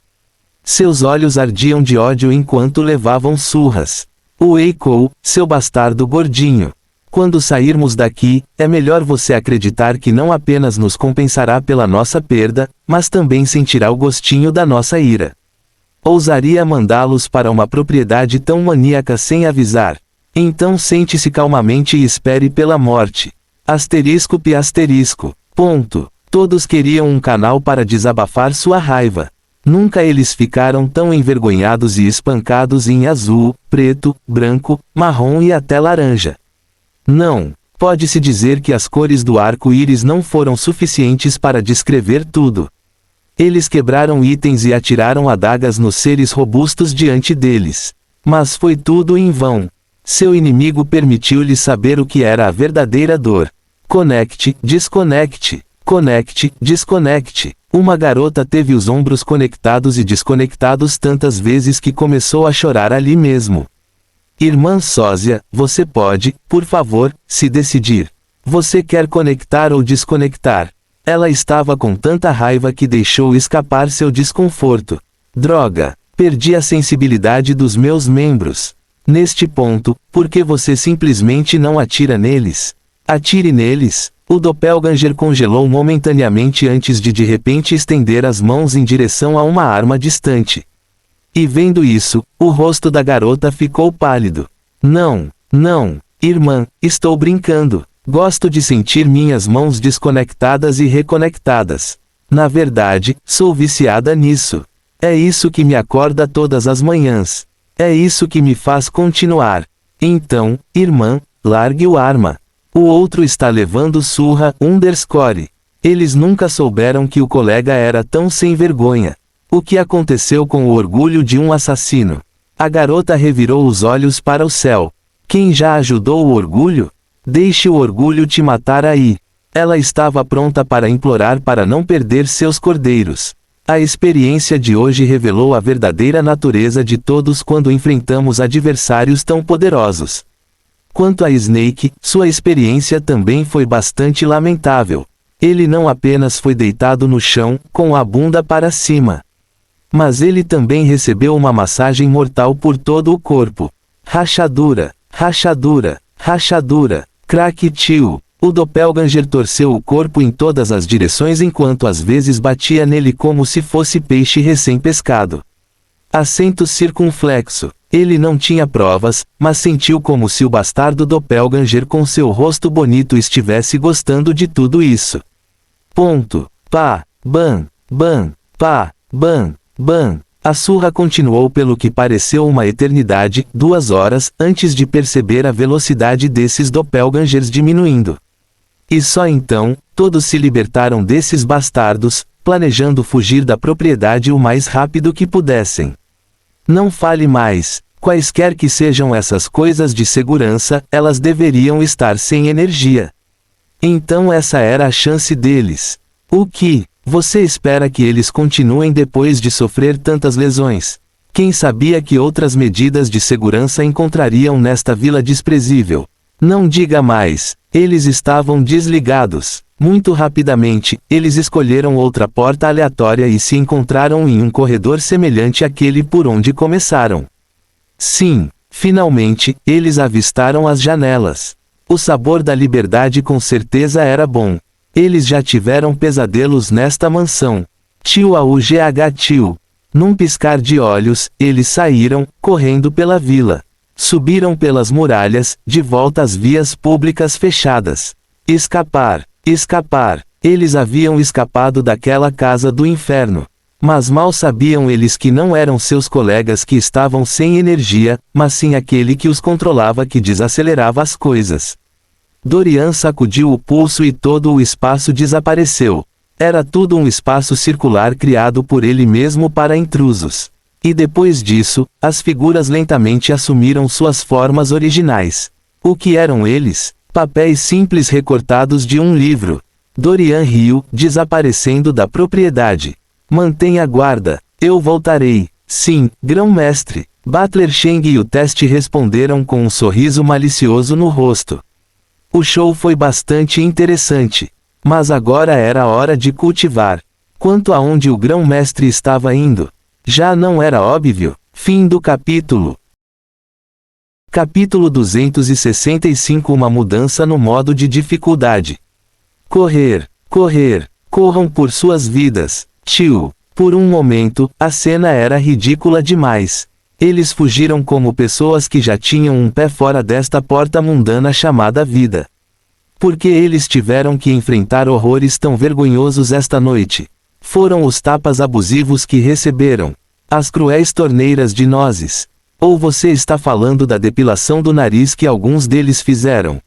Seus olhos ardiam de ódio enquanto levavam surras. O Eiko, seu bastardo gordinho. Quando sairmos daqui, é melhor você acreditar que não apenas nos compensará pela nossa perda, mas também sentirá o gostinho da nossa ira. Ousaria mandá-los para uma propriedade tão maníaca sem avisar. Então sente-se calmamente e espere pela morte. Ponto. Todos queriam um canal para desabafar sua raiva. Nunca eles ficaram tão envergonhados e espancados em azul, preto, branco, marrom e até laranja. Não, pode-se dizer que as cores do arco-íris não foram suficientes para descrever tudo. Eles quebraram itens e atiraram adagas nos seres robustos diante deles. Mas foi tudo em vão. Seu inimigo permitiu-lhes saber o que era a verdadeira dor. Conecte, desconecte. Conecte, desconecte. Uma garota teve os ombros conectados e desconectados tantas vezes que começou a chorar ali mesmo. Irmã Sósia, você pode, por favor, se decidir. Você quer conectar ou desconectar? Ela estava com tanta raiva que deixou escapar seu desconforto. Droga, perdi a sensibilidade dos meus membros. Neste ponto, por que você simplesmente não atira neles? Atire neles. O doppelganger congelou momentaneamente antes de repente estender as mãos em direção a uma arma distante. E vendo isso, o rosto da garota ficou pálido. Não, não, irmã, estou brincando. Gosto de sentir minhas mãos desconectadas e reconectadas. Na verdade, sou viciada nisso. É isso que me acorda todas as manhãs. É isso que me faz continuar. Então, irmã, largue o arma. O outro está levando surra, underscore. Eles nunca souberam que o colega era tão sem vergonha. O que aconteceu com o orgulho de um assassino? A garota revirou os olhos para o céu. Quem já ajudou o orgulho? Deixe o orgulho te matar aí. Ela estava pronta para implorar para não perder seus cordeiros. A experiência de hoje revelou a verdadeira natureza de todos quando enfrentamos adversários tão poderosos. Quanto a Snake, sua experiência também foi bastante lamentável. Ele não apenas foi deitado no chão, com a bunda para cima. Mas ele também recebeu uma massagem mortal por todo o corpo. Rachadura, rachadura, rachadura, crack tio. O doppelganger torceu o corpo em todas as direções enquanto às vezes batia nele como se fosse peixe recém-pescado. Acento circunflexo. Ele não tinha provas, mas sentiu como se o bastardo doppelganger com seu rosto bonito estivesse gostando de tudo isso. Ponto. Pá, ban, ban, pá, ban, ban. A surra continuou pelo que pareceu uma eternidade, 2 horas, antes de perceber a velocidade desses doppelgangers diminuindo. E só então, todos se libertaram desses bastardos, planejando fugir da propriedade o mais rápido que pudessem. Não fale mais. Quaisquer que sejam essas coisas de segurança, elas deveriam estar sem energia. Então essa era a chance deles. O que? Você espera que eles continuem depois de sofrer tantas lesões? Quem sabia que outras medidas de segurança encontrariam nesta vila desprezível? Não diga mais. Eles estavam desligados. Muito rapidamente, eles escolheram outra porta aleatória e se encontraram em um corredor semelhante àquele por onde começaram. Sim, finalmente, eles avistaram as janelas. O sabor da liberdade com certeza era bom. Eles já tiveram pesadelos nesta mansão. Tio AUGH tio. Num piscar de olhos, eles saíram, correndo pela vila. Subiram pelas muralhas, de volta às vias públicas fechadas. Escapar, escapar. Eles haviam escapado daquela casa do inferno. Mas mal sabiam eles que não eram seus colegas que estavam sem energia, mas sim aquele que os controlava que desacelerava as coisas. Dorian sacudiu o pulso e todo o espaço desapareceu. Era tudo um espaço circular criado por ele mesmo para intrusos. E depois disso, as figuras lentamente assumiram suas formas originais. O que eram eles? Papéis simples recortados de um livro. Dorian riu, desaparecendo da propriedade. Mantenha guarda, eu voltarei. Sim, grão-mestre. Butler Cheng e o teste responderam com um sorriso malicioso no rosto. O show foi bastante interessante. Mas agora era a hora de cultivar. Quanto a onde o grão-mestre estava indo, já não era óbvio. Fim do capítulo. Capítulo 265. Uma mudança no modo de dificuldade. Correr, correr, corram por suas vidas. Tio. Por um momento, a cena era ridícula demais. Eles fugiram como pessoas que já tinham um pé fora desta porta mundana chamada vida. Por que eles tiveram que enfrentar horrores tão vergonhosos esta noite? Foram os tapas abusivos que receberam? As cruéis torneiras de nozes? Ou você está falando da depilação do nariz que alguns deles fizeram?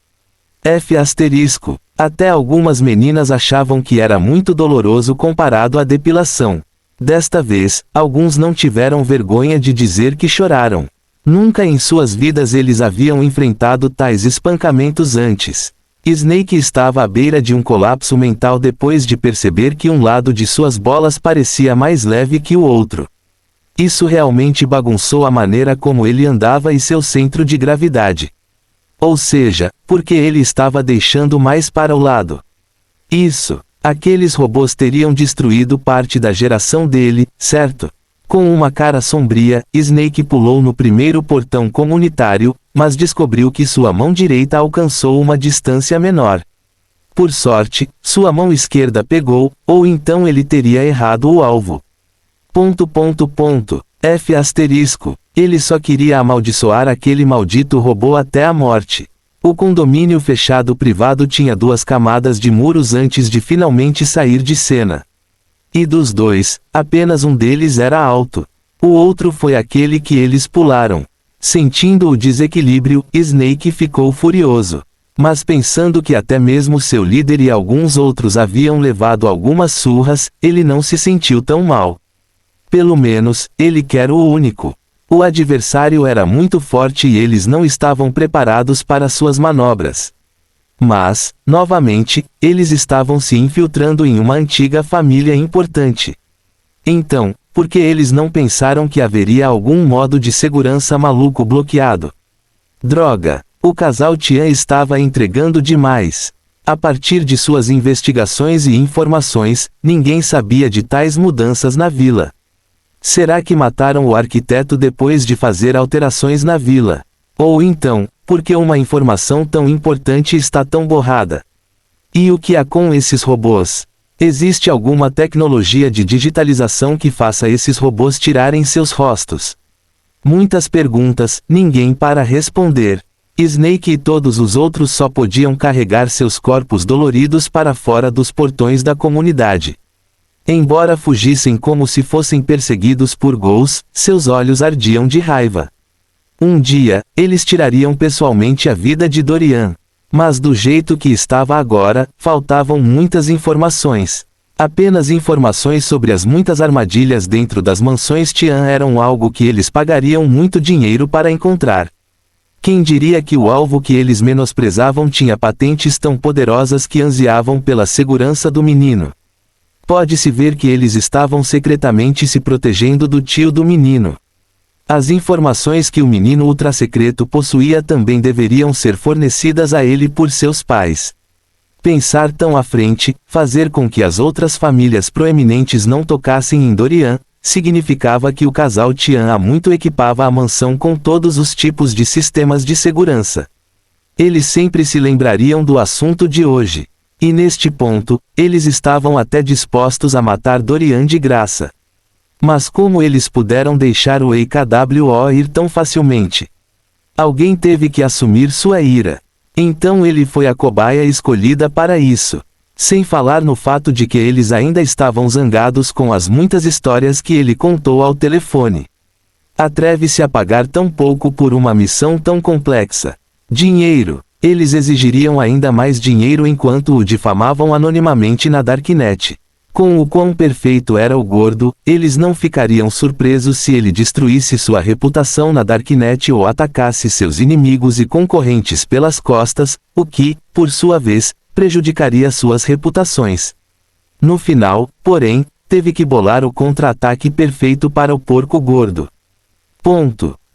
Até algumas meninas achavam que era muito doloroso comparado à depilação. Desta vez, alguns não tiveram vergonha de dizer que choraram. Nunca em suas vidas eles haviam enfrentado tais espancamentos antes. Snake estava à beira de um colapso mental depois de perceber que um lado de suas bolas parecia mais leve que o outro. Isso realmente bagunçou a maneira como ele andava e seu centro de gravidade. Ou seja, porque ele estava deixando mais para o lado. Aqueles robôs teriam destruído parte da geração dele, certo? Com uma cara sombria, Snake pulou no primeiro portão comunitário, mas descobriu que sua mão direita alcançou uma distância menor. Por sorte, sua mão esquerda pegou, ou então ele teria errado o alvo. Ele só queria amaldiçoar aquele maldito robô até a morte. O condomínio fechado privado tinha 2 camadas de muros antes de finalmente sair de cena. E dos 2, apenas um deles era alto. O outro foi aquele que eles pularam. Sentindo o desequilíbrio, Snake ficou furioso. Mas pensando que até mesmo seu líder e alguns outros haviam levado algumas surras, ele não se sentiu tão mal. Pelo menos, ele era o único. O adversário era muito forte e eles não estavam preparados para suas manobras. Mas, novamente, eles estavam se infiltrando em uma antiga família importante. Então, por que eles não pensaram que haveria algum modo de segurança maluco bloqueado? Droga! O casal Tian estava entregando demais. A partir de suas investigações e informações, ninguém sabia de tais mudanças na vila. Será que mataram o arquiteto depois de fazer alterações na vila? Ou então, por que uma informação tão importante está tão borrada? E o que há com esses robôs? Existe alguma tecnologia de digitalização que faça esses robôs tirarem seus rostos? Muitas perguntas, ninguém para responder. Snake e todos os outros só podiam carregar seus corpos doloridos para fora dos portões da comunidade. Embora fugissem como se fossem perseguidos por ghouls, seus olhos ardiam de raiva. Um dia, eles tirariam pessoalmente a vida de Dorian. Mas do jeito que estava agora, faltavam muitas informações. Apenas informações sobre as muitas armadilhas dentro das mansões Tian eram algo que eles pagariam muito dinheiro para encontrar. Quem diria que o alvo que eles menosprezavam tinha patentes tão poderosas que ansiavam pela segurança do menino? Pode-se ver que eles estavam secretamente se protegendo do tio do menino. As informações que o menino ultra-secreto possuía também deveriam ser fornecidas a ele por seus pais. Pensar tão à frente, fazer com que as outras famílias proeminentes não tocassem em Dorian, significava que o casal Tian há muito equipava a mansão com todos os tipos de sistemas de segurança. Eles sempre se lembrariam do assunto de hoje. E neste ponto, eles estavam até dispostos a matar Dorian de graça. Mas como eles puderam deixar o EKWO ir tão facilmente? Alguém teve que assumir sua ira. Então ele foi a cobaia escolhida para isso. Sem falar no fato de que eles ainda estavam zangados com as muitas histórias que ele contou ao telefone. Atreve-se a pagar tão pouco por uma missão tão complexa. Dinheiro. Eles exigiriam ainda mais dinheiro enquanto o difamavam anonimamente na Darknet. Com o quão perfeito era o gordo, eles não ficariam surpresos se ele destruísse sua reputação na Darknet ou atacasse seus inimigos e concorrentes pelas costas, o que, por sua vez, prejudicaria suas reputações. No final, porém, teve que bolar o contra-ataque perfeito para o porco gordo.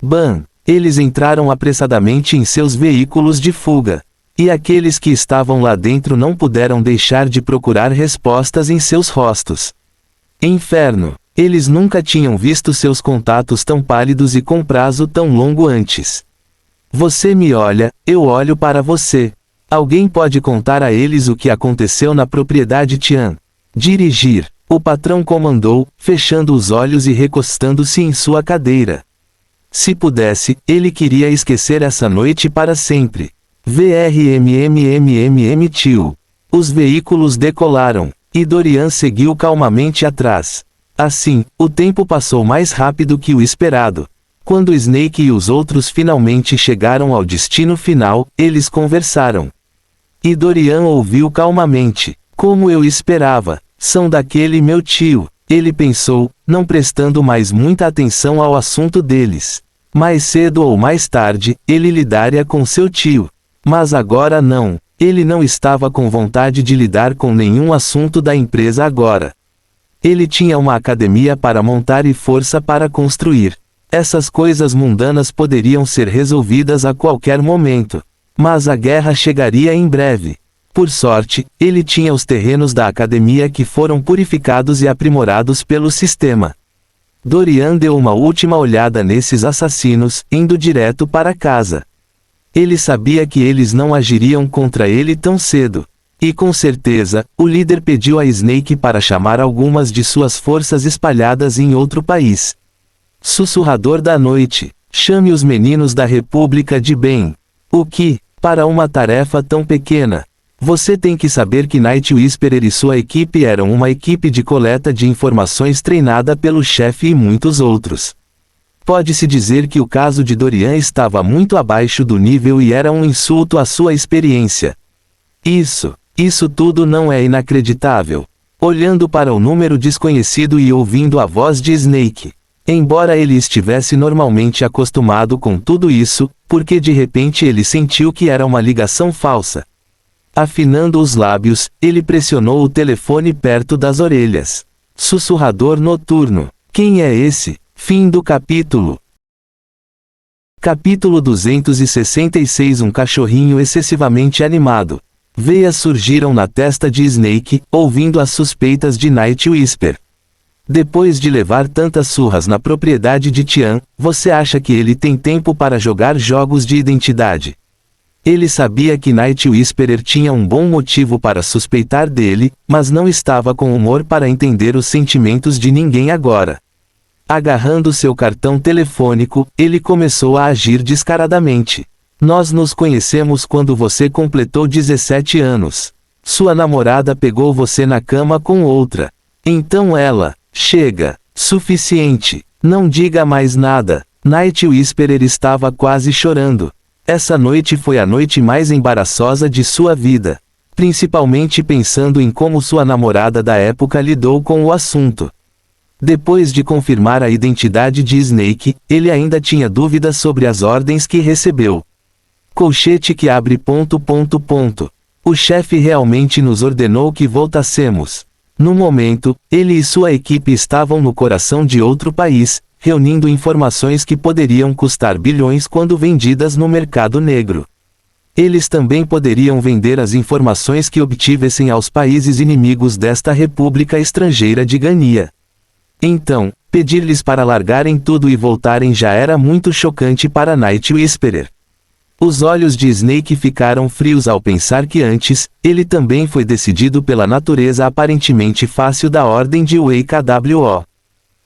Bam! Eles entraram apressadamente em seus veículos de fuga. E aqueles que estavam lá dentro não puderam deixar de procurar respostas em seus rostos. Inferno! Eles nunca tinham visto seus contatos tão pálidos e com prazo tão longo antes. Você me olha, eu olho para você. Alguém pode contar a eles o que aconteceu na propriedade Tian? Dirigir. O patrão comandou, fechando os olhos e recostando-se em sua cadeira. Se pudesse, ele queria esquecer essa noite para sempre. VRMMMMM tio. Os veículos decolaram, e Dorian seguiu calmamente atrás. Assim, o tempo passou mais rápido que o esperado. Quando Snake e os outros finalmente chegaram ao destino final, eles conversaram. E Dorian ouviu calmamente. Como eu esperava, são daquele meu tio, ele pensou, não prestando mais muita atenção ao assunto deles. Mais cedo ou mais tarde, ele lidaria com seu tio. Mas agora não, ele não estava com vontade de lidar com nenhum assunto da empresa agora. Ele tinha uma academia para montar e força para construir. Essas coisas mundanas poderiam ser resolvidas a qualquer momento. Mas a guerra chegaria em breve. Por sorte, ele tinha os terrenos da academia que foram purificados e aprimorados pelo sistema. Dorian deu uma última olhada nesses assassinos, indo direto para casa. Ele sabia que eles não agiriam contra ele tão cedo. E com certeza, o líder pediu a Snake para chamar algumas de suas forças espalhadas em outro país. Sussurrador da noite, chame os meninos da República de Bem. O que, para uma tarefa tão pequena? Você tem que saber que Night Whisperer e sua equipe eram uma equipe de coleta de informações treinada pelo chefe e muitos outros. Pode-se dizer que o caso de Dorian estava muito abaixo do nível e era um insulto à sua experiência. Isso tudo não é inacreditável. Olhando para o número desconhecido e ouvindo a voz de Snake. Embora ele estivesse normalmente acostumado com tudo isso, porque de repente ele sentiu que era uma ligação falsa. Afinando os lábios, ele pressionou o telefone perto das orelhas. Sussurrador noturno. Quem é esse? Fim do capítulo. Capítulo 266. Um cachorrinho excessivamente animado. Veias surgiram na testa de Snake, ouvindo as suspeitas de Night Whisper. Depois de levar tantas surras na propriedade de Tian, você acha que ele tem tempo para jogar jogos de identidade? Ele sabia que Night Whisperer tinha um bom motivo para suspeitar dele, mas não estava com humor para entender os sentimentos de ninguém agora. Agarrando seu cartão telefônico, ele começou a agir descaradamente. Nós nos conhecemos quando você completou 17 anos. Sua namorada pegou você na cama com outra. Então ela, chega, suficiente, não diga mais nada. Night Whisperer estava quase chorando. Essa noite foi a noite mais embaraçosa de sua vida. Principalmente pensando em como sua namorada da época lidou com o assunto. Depois de confirmar a identidade de Snake, ele ainda tinha dúvidas sobre as ordens que recebeu. Colchete que abre... O chefe realmente nos ordenou que voltássemos. No momento, ele e sua equipe estavam no coração de outro país, reunindo informações que poderiam custar bilhões quando vendidas no mercado negro. Eles também poderiam vender as informações que obtivessem aos países inimigos desta república estrangeira de Gania. Então, pedir-lhes para largarem tudo e voltarem já era muito chocante para Night Whisperer. Os olhos de Snake ficaram frios ao pensar que antes, ele também foi decidido pela natureza aparentemente fácil da ordem de WKWO.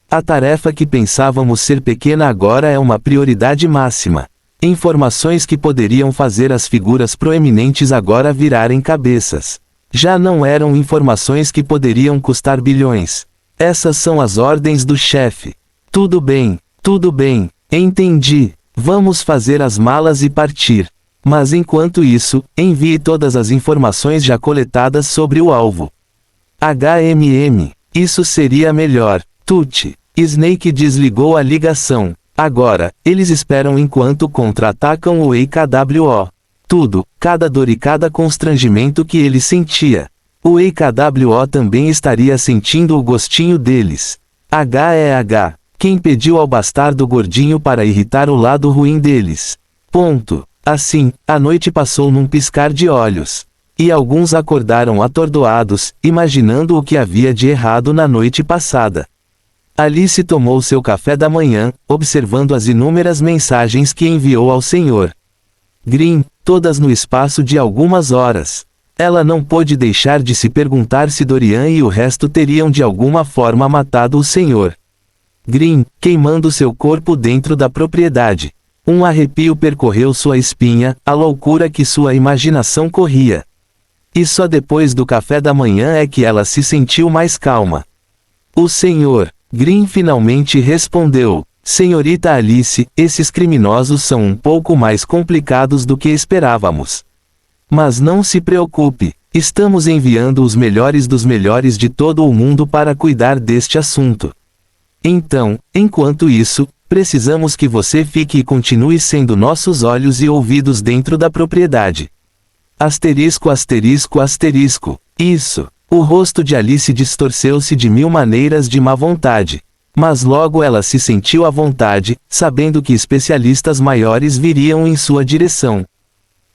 A tarefa que pensávamos ser pequena agora é uma prioridade máxima. Informações que poderiam fazer as figuras proeminentes agora virarem cabeças. Já não eram informações que poderiam custar bilhões. Essas são as ordens do chefe. Tudo bem, entendi. Vamos fazer as malas e partir. Mas enquanto isso, envie todas as informações já coletadas sobre o alvo. Isso seria melhor. Tut. Snake desligou a ligação. Agora, eles esperam enquanto contra-atacam o EKWO. Tudo, cada dor e cada constrangimento que ele sentia. O EKWO também estaria sentindo o gostinho deles. Quem pediu ao bastardo gordinho para irritar o lado ruim deles? Assim, a noite passou num piscar de olhos. E alguns acordaram atordoados, imaginando o que havia de errado na noite passada. Alice tomou seu café da manhã, observando as inúmeras mensagens que enviou ao Sr. Green, todas no espaço de algumas horas. Ela não pôde deixar de se perguntar se Dorian e o resto teriam de alguma forma matado o Sr. Green, queimando seu corpo dentro da propriedade. Um arrepio percorreu sua espinha, a loucura que sua imaginação corria. E só depois do café da manhã é que ela se sentiu mais calma. O Sr. Green finalmente respondeu: Senhorita Alice, esses criminosos são um pouco mais complicados do que esperávamos. Mas não se preocupe, estamos enviando os melhores dos melhores de todo o mundo para cuidar deste assunto. Então, enquanto isso, precisamos que você fique e continue sendo nossos olhos e ouvidos dentro da propriedade. Asterisco asterisco asterisco. Isso. O rosto de Alice distorceu-se de mil maneiras de má vontade. Mas logo ela se sentiu à vontade, sabendo que especialistas maiores viriam em sua direção.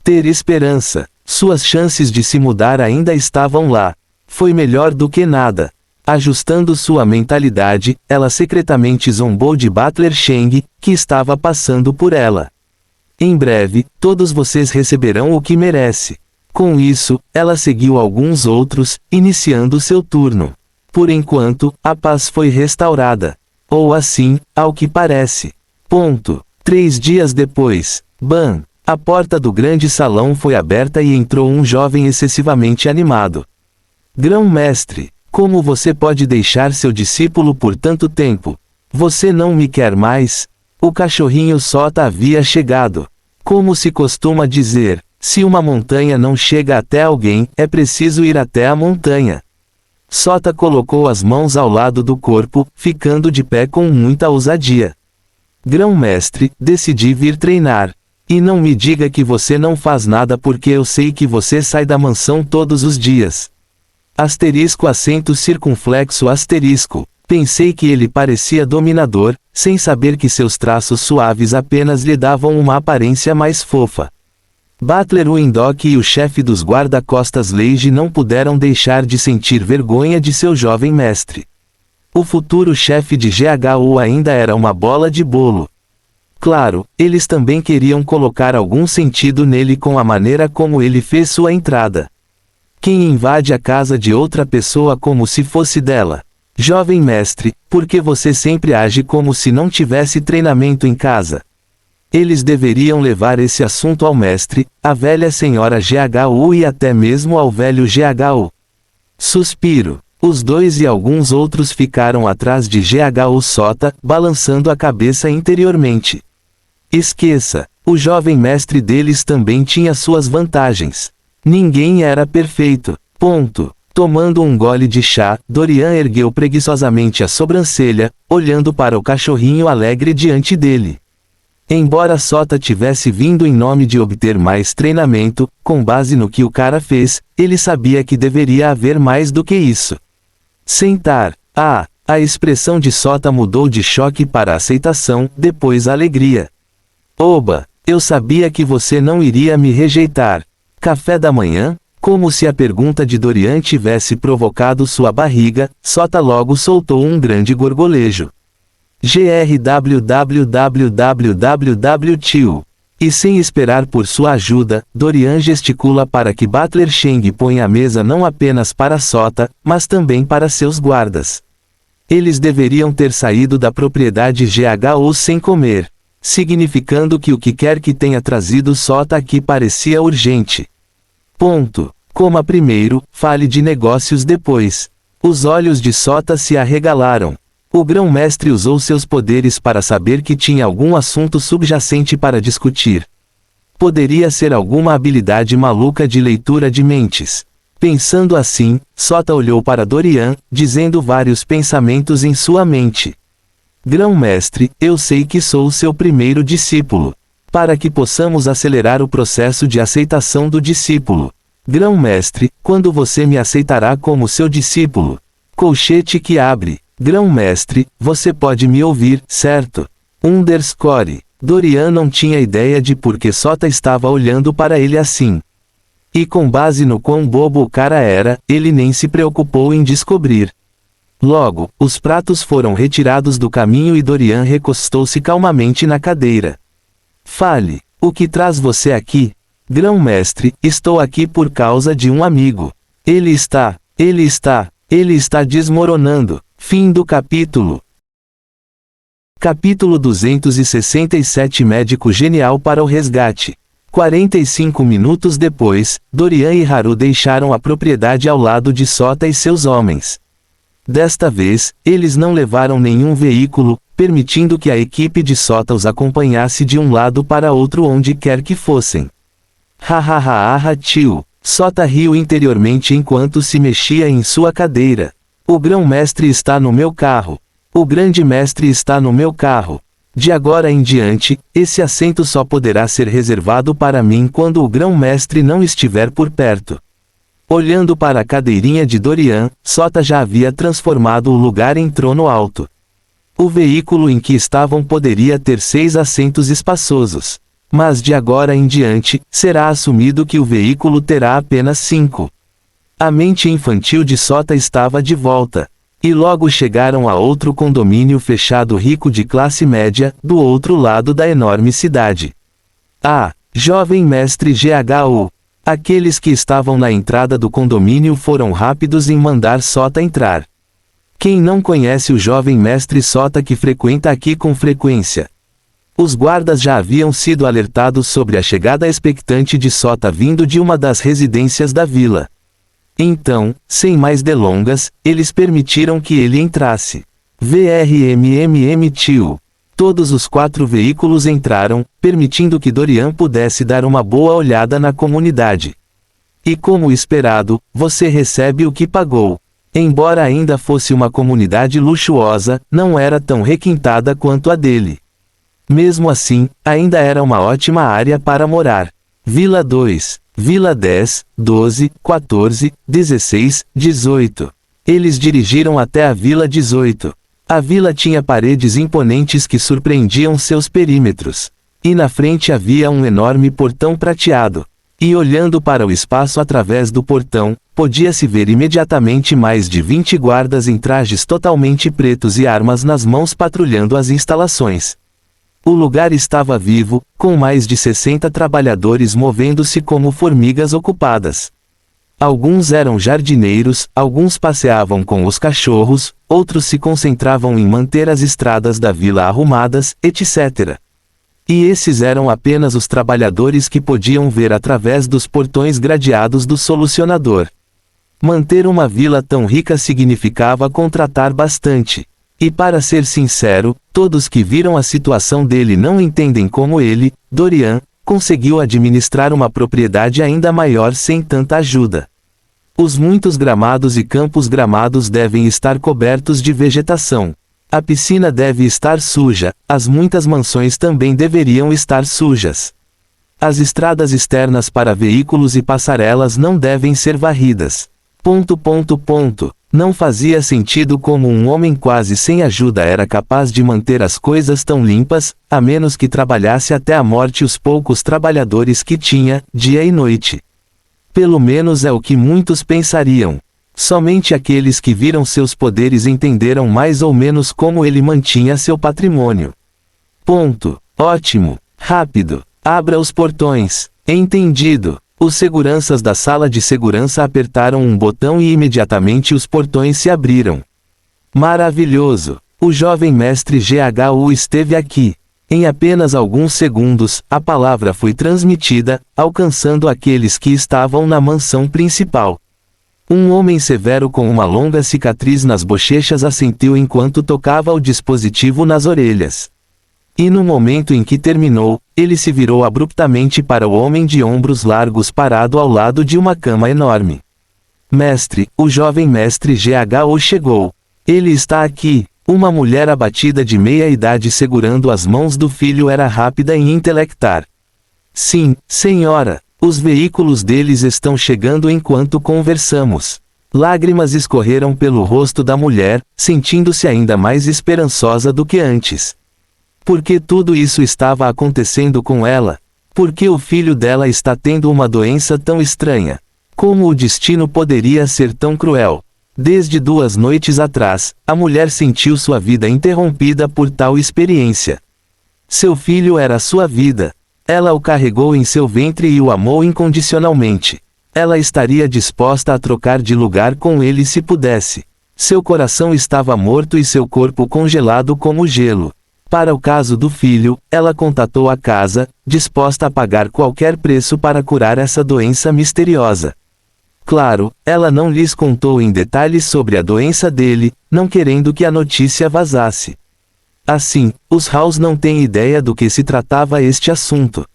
Ter esperança. Suas chances de se mudar ainda estavam lá. Foi melhor do que nada. Ajustando sua mentalidade, ela secretamente zombou de Butler Cheng, que estava passando por ela. Em breve, todos vocês receberão o que merece. Com isso, ela seguiu alguns outros, iniciando seu turno. Por enquanto, a paz foi restaurada. Ou assim, ao que parece. 3 dias depois, bam! A porta do grande salão foi aberta e entrou um jovem excessivamente animado. Grão-mestre, como você pode deixar seu discípulo por tanto tempo? Você não me quer mais? O cachorrinho Sota havia chegado. Como se costuma dizer, se uma montanha não chega até alguém, é preciso ir até a montanha. Sota colocou as mãos ao lado do corpo, ficando de pé com muita ousadia. Grão-mestre, decidi vir treinar. E não me diga que você não faz nada porque eu sei que você sai da mansão todos os dias. Asterisco acento circunflexo asterisco. Pensei que ele parecia dominador, sem saber que seus traços suaves apenas lhe davam uma aparência mais fofa. Butler Windhoek e o chefe dos guarda-costas Leige não puderam deixar de sentir vergonha de seu jovem mestre. O futuro chefe de GHU ainda era uma bola de bolo. Claro, eles também queriam colocar algum sentido nele com a maneira como ele fez sua entrada. Quem invade a casa de outra pessoa como se fosse dela? Jovem mestre, por que você sempre age como se não tivesse treinamento em casa? Eles deveriam levar esse assunto ao mestre, à velha senhora GHU e até mesmo ao velho GHU. Suspiro. Os dois e alguns outros ficaram atrás de GHU Sota, balançando a cabeça interiormente. Esqueça, o jovem mestre deles também tinha suas vantagens. Ninguém era perfeito. Tomando um gole de chá, Dorian ergueu preguiçosamente a sobrancelha, olhando para o cachorrinho alegre diante dele. Embora Sota tivesse vindo em nome de obter mais treinamento, com base no que o cara fez, ele sabia que deveria haver mais do que isso. Sentar. A expressão de Sota mudou de choque para aceitação, depois alegria. Oba, eu sabia que você não iria me rejeitar. Café da manhã? Como se a pergunta de Dorian tivesse provocado sua barriga, Sota logo soltou um grande gorgolejo. Grwwwwtio. E sem esperar por sua ajuda, Dorian gesticula para que Butler Cheng ponha a mesa não apenas para Sota, mas também para seus guardas. Eles deveriam ter saído da propriedade GHU sem comer, significando que o que quer que tenha trazido Sota aqui parecia urgente. Coma primeiro, fale de negócios depois. Os olhos de Sota se arregalaram. O grão-mestre usou seus poderes para saber que tinha algum assunto subjacente para discutir. Poderia ser alguma habilidade maluca de leitura de mentes. Pensando assim, Sota olhou para Dorian, dizendo vários pensamentos em sua mente. Grão-mestre, eu sei que sou o seu primeiro discípulo. Para que possamos acelerar o processo de aceitação do discípulo. Grão-mestre, quando você me aceitará como seu discípulo? Colchete que abre. Grão-mestre, você pode me ouvir, certo? Dorian não tinha ideia de por que Sota estava olhando para ele assim. E com base no quão bobo o cara era, ele nem se preocupou em descobrir. Logo, os pratos foram retirados do caminho e Dorian recostou-se calmamente na cadeira. Fale, o que traz você aqui? Grão-mestre, estou aqui por causa de um amigo. Ele está desmoronando. Fim do capítulo. Capítulo 267 Médico genial para o resgate. 45 minutos depois, Dorian e Haru deixaram a propriedade ao lado de Sota e seus homens. Desta vez, eles não levaram nenhum veículo, permitindo que a equipe de Sota os acompanhasse de um lado para outro onde quer que fossem. Hahaha, tio. Sota riu interiormente enquanto se mexia em sua cadeira. O grão-mestre está no meu carro. O grande mestre está no meu carro. De agora em diante, esse assento só poderá ser reservado para mim quando o grão-mestre não estiver por perto. Olhando para a cadeirinha de Dorian, Sota já havia transformado o lugar em trono alto. O veículo em que estavam poderia ter 6 assentos espaçosos. Mas de agora em diante, será assumido que o veículo terá apenas 5. A mente infantil de Sota estava de volta. E logo chegaram a outro condomínio fechado rico de classe média, do outro lado da enorme cidade. Ah, jovem mestre GHU. Aqueles que estavam na entrada do condomínio foram rápidos em mandar Sota entrar. Quem não conhece o jovem mestre Sota que frequenta aqui com frequência? Os guardas já haviam sido alertados sobre a chegada expectante de Sota vindo de uma das residências da vila. Então, sem mais delongas, eles permitiram que ele entrasse. Tio. Todos os 4 veículos entraram, permitindo que Dorian pudesse dar uma boa olhada na comunidade. E como esperado, você recebe o que pagou. Embora ainda fosse uma comunidade luxuosa, não era tão requintada quanto a dele. Mesmo assim, ainda era uma ótima área para morar. Vila 2. Vila 10, 12, 14, 16, 18. Eles dirigiram até a Vila 18. A vila tinha paredes imponentes que surpreendiam seus perímetros. E na frente havia um enorme portão prateado. E olhando para o espaço através do portão, podia-se ver imediatamente mais de 20 guardas em trajes totalmente pretos e armas nas mãos patrulhando as instalações. O lugar estava vivo, com mais de 60 trabalhadores movendo-se como formigas ocupadas. Alguns eram jardineiros, alguns passeavam com os cachorros, outros se concentravam em manter as estradas da vila arrumadas, etc. E esses eram apenas os trabalhadores que podiam ver através dos portões gradeados do solucionador. Manter uma vila tão rica significava contratar bastante. E para ser sincero, todos que viram a situação dele não entendem como ele, Dorian, conseguiu administrar uma propriedade ainda maior sem tanta ajuda. Os muitos gramados e campos gramados devem estar cobertos de vegetação. A piscina deve estar suja, as muitas mansões também deveriam estar sujas. As estradas externas para veículos e passarelas não devem ser varridas. Não fazia sentido como um homem quase sem ajuda era capaz de manter as coisas tão limpas, a menos que trabalhasse até a morte os poucos trabalhadores que tinha, dia e noite. Pelo menos é o que muitos pensariam. Somente aqueles que viram seus poderes entenderam mais ou menos como ele mantinha seu patrimônio. Ótimo. Rápido. Abra os portões. Entendido. Os seguranças da sala de segurança apertaram um botão e imediatamente os portões se abriram. Maravilhoso! O jovem mestre GHU esteve aqui. Em apenas alguns segundos, a palavra foi transmitida, alcançando aqueles que estavam na mansão principal. Um homem severo com uma longa cicatriz nas bochechas assentiu enquanto tocava o dispositivo nas orelhas. E no momento em que terminou, ele se virou abruptamente para o homem de ombros largos parado ao lado de uma cama enorme. Mestre, o jovem mestre GHU chegou. Ele está aqui. Uma mulher abatida de meia-idade segurando as mãos do filho era rápida em intelectar. Sim, senhora, os veículos deles estão chegando enquanto conversamos. Lágrimas escorreram pelo rosto da mulher, sentindo-se ainda mais esperançosa do que antes. Por que tudo isso estava acontecendo com ela? Por que o filho dela está tendo uma doença tão estranha? Como o destino poderia ser tão cruel? Desde 2 noites atrás, a mulher sentiu sua vida interrompida por tal experiência. Seu filho era sua vida. Ela o carregou em seu ventre e o amou incondicionalmente. Ela estaria disposta a trocar de lugar com ele se pudesse. Seu coração estava morto e seu corpo congelado como gelo. Para o caso do filho, ela contatou a casa, disposta a pagar qualquer preço para curar essa doença misteriosa. Claro, ela não lhes contou em detalhes sobre a doença dele, não querendo que a notícia vazasse. Assim, os House não têm ideia do que se tratava este assunto.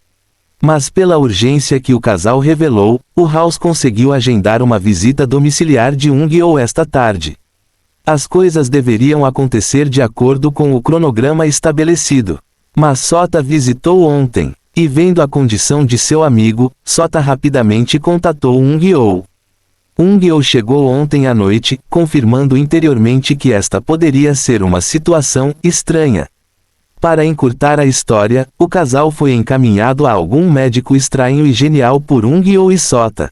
Mas pela urgência que o casal revelou, o House conseguiu agendar uma visita domiciliar de Ung-oh esta tarde. As coisas deveriam acontecer de acordo com o cronograma estabelecido. Mas Sota visitou ontem, e vendo a condição de seu amigo, Sota rapidamente contatou Ung-oh. Ung-oh chegou ontem à noite, confirmando interiormente que esta poderia ser uma situação estranha. Para encurtar a história, o casal foi encaminhado a algum médico estranho e genial por Ung-oh e Sota.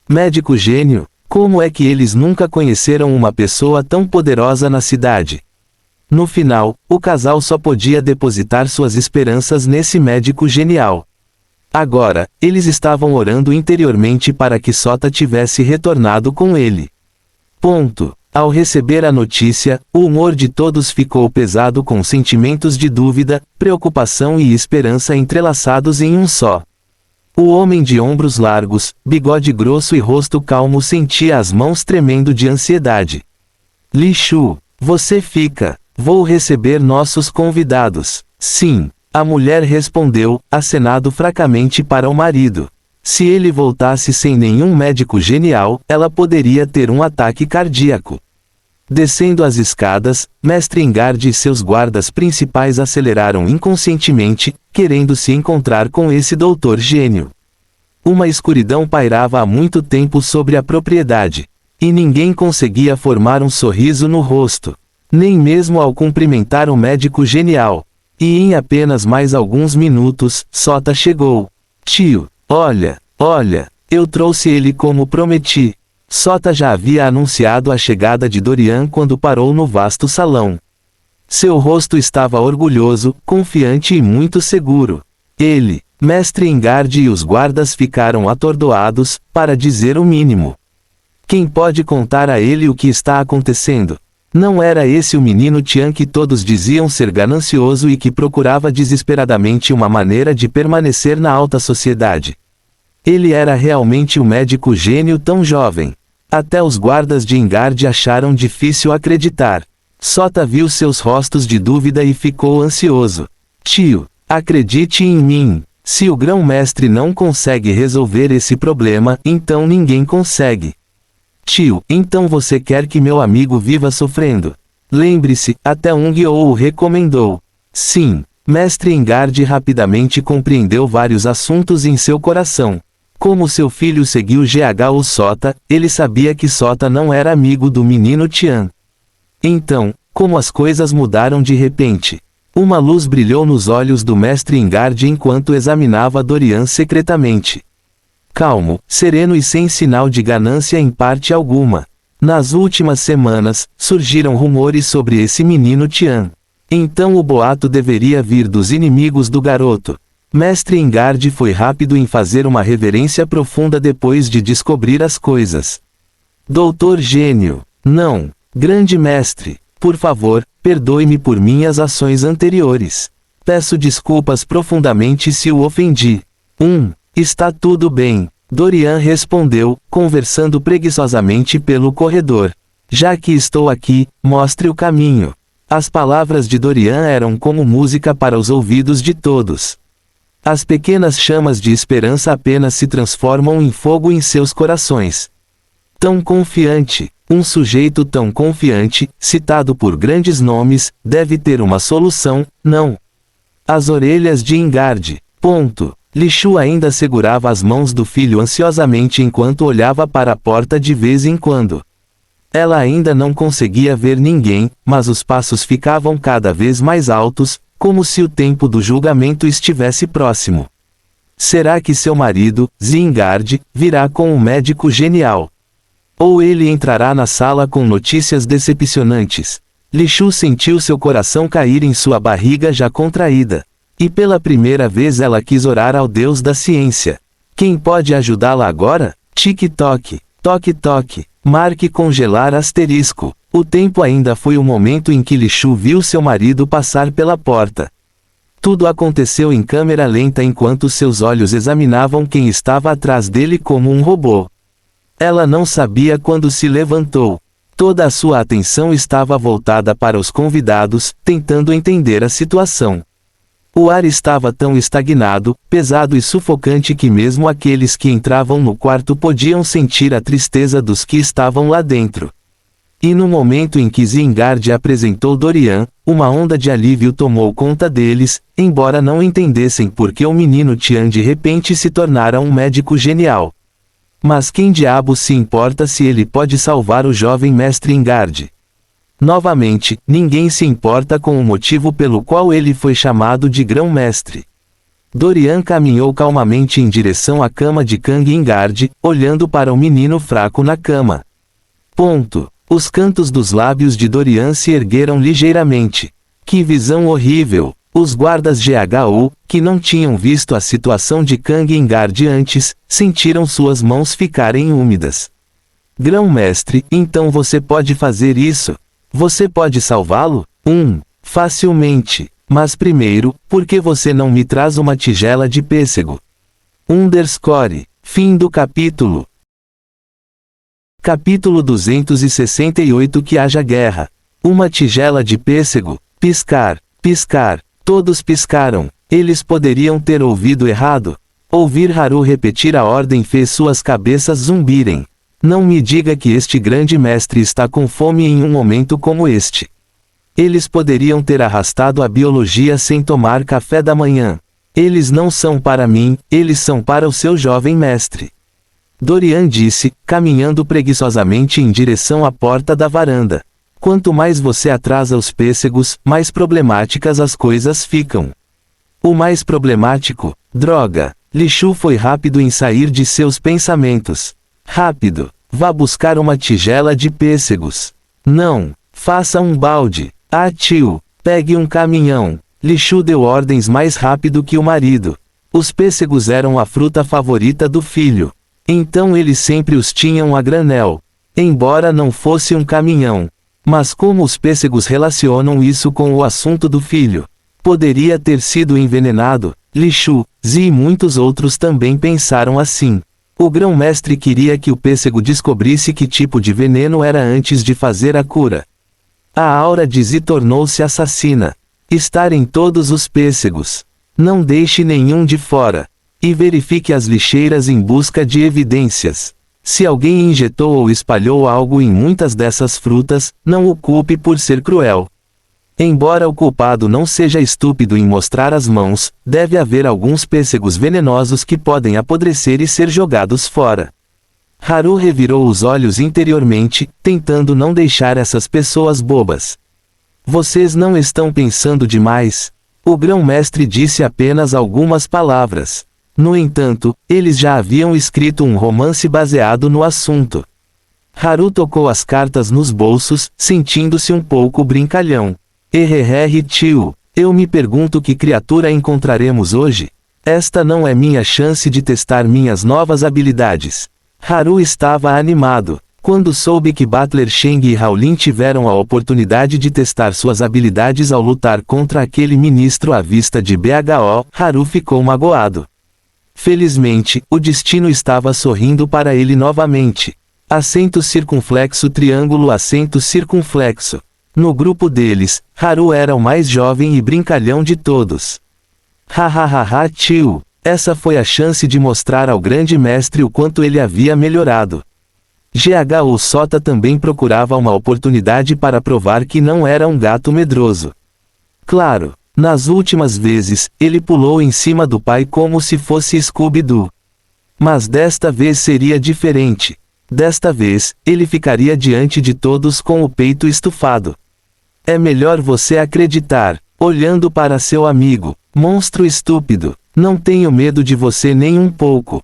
Médico gênio? Como é que eles nunca conheceram uma pessoa tão poderosa na cidade? No final, o casal só podia depositar suas esperanças nesse médico genial. Agora, eles estavam orando interiormente para que Sota tivesse retornado com ele. Ponto. Ao receber a notícia, o humor de todos ficou pesado com sentimentos de dúvida, preocupação e esperança entrelaçados em um só. O homem de ombros largos, bigode grosso e rosto calmo sentia as mãos tremendo de ansiedade. Li Shu, você fica. Vou receber nossos convidados. Sim, a mulher respondeu, acenado fracamente para o marido. Se ele voltasse sem nenhum médico genial, ela poderia ter um ataque cardíaco. Descendo as escadas, Mestre Ingard e seus guardas principais aceleraram inconscientemente, querendo se encontrar com esse doutor gênio. Uma escuridão pairava há muito tempo sobre a propriedade. E ninguém conseguia formar um sorriso no rosto. Nem mesmo ao cumprimentar o médico genial. E em apenas mais alguns minutos, Sota chegou. Tio, olha, eu trouxe ele como prometi. Sota já havia anunciado a chegada de Dorian quando parou no vasto salão. Seu rosto estava orgulhoso, confiante e muito seguro. Ele, Mestre Ingard e os guardas ficaram atordoados, para dizer o mínimo. Quem pode contar a ele o que está acontecendo? Não era esse o menino Tian que todos diziam ser ganancioso e que procurava desesperadamente uma maneira de permanecer na alta sociedade. Ele era realmente um médico gênio tão jovem. Até os guardas de Ingard acharam difícil acreditar. Sota viu seus rostos de dúvida e ficou ansioso. Tio, acredite em mim. Se o grão-mestre não consegue resolver esse problema, então ninguém consegue. Tio, então você quer que meu amigo viva sofrendo? Lembre-se, até Ung-oh o recomendou. Sim, Mestre Ingard rapidamente compreendeu vários assuntos em seu coração. Como seu filho seguiu Gho Sota, ele sabia que Sota não era amigo do menino Tian. Então, como as coisas mudaram de repente. Uma luz brilhou nos olhos do Mestre Ingard enquanto examinava Dorian secretamente. Calmo, sereno e sem sinal de ganância em parte alguma. Nas últimas semanas, surgiram rumores sobre esse menino Tian. Então o boato deveria vir dos inimigos do garoto. Mestre Ingard foi rápido em fazer uma reverência profunda depois de descobrir as coisas. Doutor Gênio. Não. Grande mestre. Por favor, perdoe-me por minhas ações anteriores. Peço desculpas profundamente se o ofendi. Está tudo bem. Dorian respondeu, conversando preguiçosamente pelo corredor. Já que estou aqui, mostre o caminho. As palavras de Dorian eram como música para os ouvidos de todos. As pequenas chamas de esperança apenas se transformam em fogo em seus corações. Tão confiante, um sujeito tão confiante, citado por grandes nomes, deve ter uma solução, não? As orelhas de Ingard. Li Shu ainda segurava as mãos do filho ansiosamente enquanto olhava para a porta de vez em quando. Ela ainda não conseguia ver ninguém, mas os passos ficavam cada vez mais altos, como se o tempo do julgamento estivesse próximo. Será que seu marido, Ingard, virá com um médico genial? Ou ele entrará na sala com notícias decepcionantes? Li Shu sentiu seu coração cair em sua barriga já contraída. E pela primeira vez ela quis orar ao Deus da ciência. Quem pode ajudá-la agora? Tic-toc, toque-toque, marque congelar asterisco. O tempo ainda foi o momento em que Li Shu viu seu marido passar pela porta. Tudo aconteceu em câmera lenta enquanto seus olhos examinavam quem estava atrás dele como um robô. Ela não sabia quando se levantou. Toda a sua atenção estava voltada para os convidados, tentando entender a situação. O ar estava tão estagnado, pesado e sufocante que mesmo aqueles que entravam no quarto podiam sentir a tristeza dos que estavam lá dentro. E no momento em que Zingard apresentou Dorian, uma onda de alívio tomou conta deles, embora não entendessem por que o menino Tian de repente se tornara um médico genial. Mas quem diabos se importa se ele pode salvar o jovem mestre Ingard? Novamente, ninguém se importa com o motivo pelo qual ele foi chamado de grão-mestre. Dorian caminhou calmamente em direção à cama de Kang Ingard, olhando para o menino fraco na cama. Os cantos dos lábios de Dorian se ergueram ligeiramente. Que visão horrível! Os guardas GHU, que não tinham visto a situação de Kang Ingard antes, sentiram suas mãos ficarem úmidas. Grão-mestre, então você pode fazer isso? Você pode salvá-lo? Facilmente. Mas primeiro, por que você não me traz uma tigela de pêssego? Fim do capítulo. Capítulo 268. Que haja guerra. Uma tigela de pêssego. Piscar, piscar. Todos piscaram. Eles poderiam ter ouvido errado. Ouvir Haru repetir a ordem fez suas cabeças zumbirem. Não me diga que este grande mestre está com fome em um momento como este. Eles poderiam ter arrastado a biologia sem tomar café da manhã. Eles não são para mim, eles são para o seu jovem mestre. Dorian disse, caminhando preguiçosamente em direção à porta da varanda. Quanto mais você atrasa os pêssegos, mais problemáticas as coisas ficam. O mais problemático, droga. Li Shu foi rápido em sair de seus pensamentos. Rápido. Vá buscar uma tigela de pêssegos. Não. Faça um balde. Ah, tio. Pegue um caminhão. Li Shu deu ordens mais rápido que o marido. Os pêssegos eram a fruta favorita do filho. Então eles sempre os tinham a granel. Embora não fosse um caminhão. Mas como os pêssegos relacionam isso com o assunto do filho? Poderia ter sido envenenado. Li Shu, Zi e muitos outros também pensaram assim. O grão-mestre queria que o pêssego descobrisse que tipo de veneno era antes de fazer a cura. A aura de Zi tornou-se assassina. Estar em todos os pêssegos. Não deixe nenhum de fora. E verifique as lixeiras em busca de evidências. Se alguém injetou ou espalhou algo em muitas dessas frutas, não o culpe por ser cruel. Embora o culpado não seja estúpido em mostrar as mãos, deve haver alguns pêssegos venenosos que podem apodrecer e ser jogados fora. Haru revirou os olhos interiormente, tentando não deixar essas pessoas bobas. Vocês não estão pensando demais? O grão-mestre disse apenas algumas palavras. No entanto, eles já haviam escrito um romance baseado no assunto. Haru tocou as cartas nos bolsos, sentindo-se um pouco brincalhão. Tio, eu me pergunto que criatura encontraremos hoje? Esta não é minha chance de testar minhas novas habilidades. Haru estava animado. Quando soube que Butler Sheng e Haolin tiveram a oportunidade de testar suas habilidades ao lutar contra aquele ministro à vista de BHO, Haru ficou magoado. Felizmente, o destino estava sorrindo para ele novamente. Acento circunflexo triângulo acento circunflexo. No grupo deles, Haru era o mais jovem e brincalhão de todos. Hahaha tio, essa foi a chance de mostrar ao grande mestre o quanto ele havia melhorado. GHU Sota também procurava uma oportunidade para provar que não era um gato medroso. Claro, nas últimas vezes, ele pulou em cima do pai como se fosse Scooby-Doo. Mas desta vez seria diferente. Desta vez, ele ficaria diante de todos com o peito estufado. É melhor você acreditar, olhando para seu amigo, monstro estúpido, não tenho medo de você nem um pouco.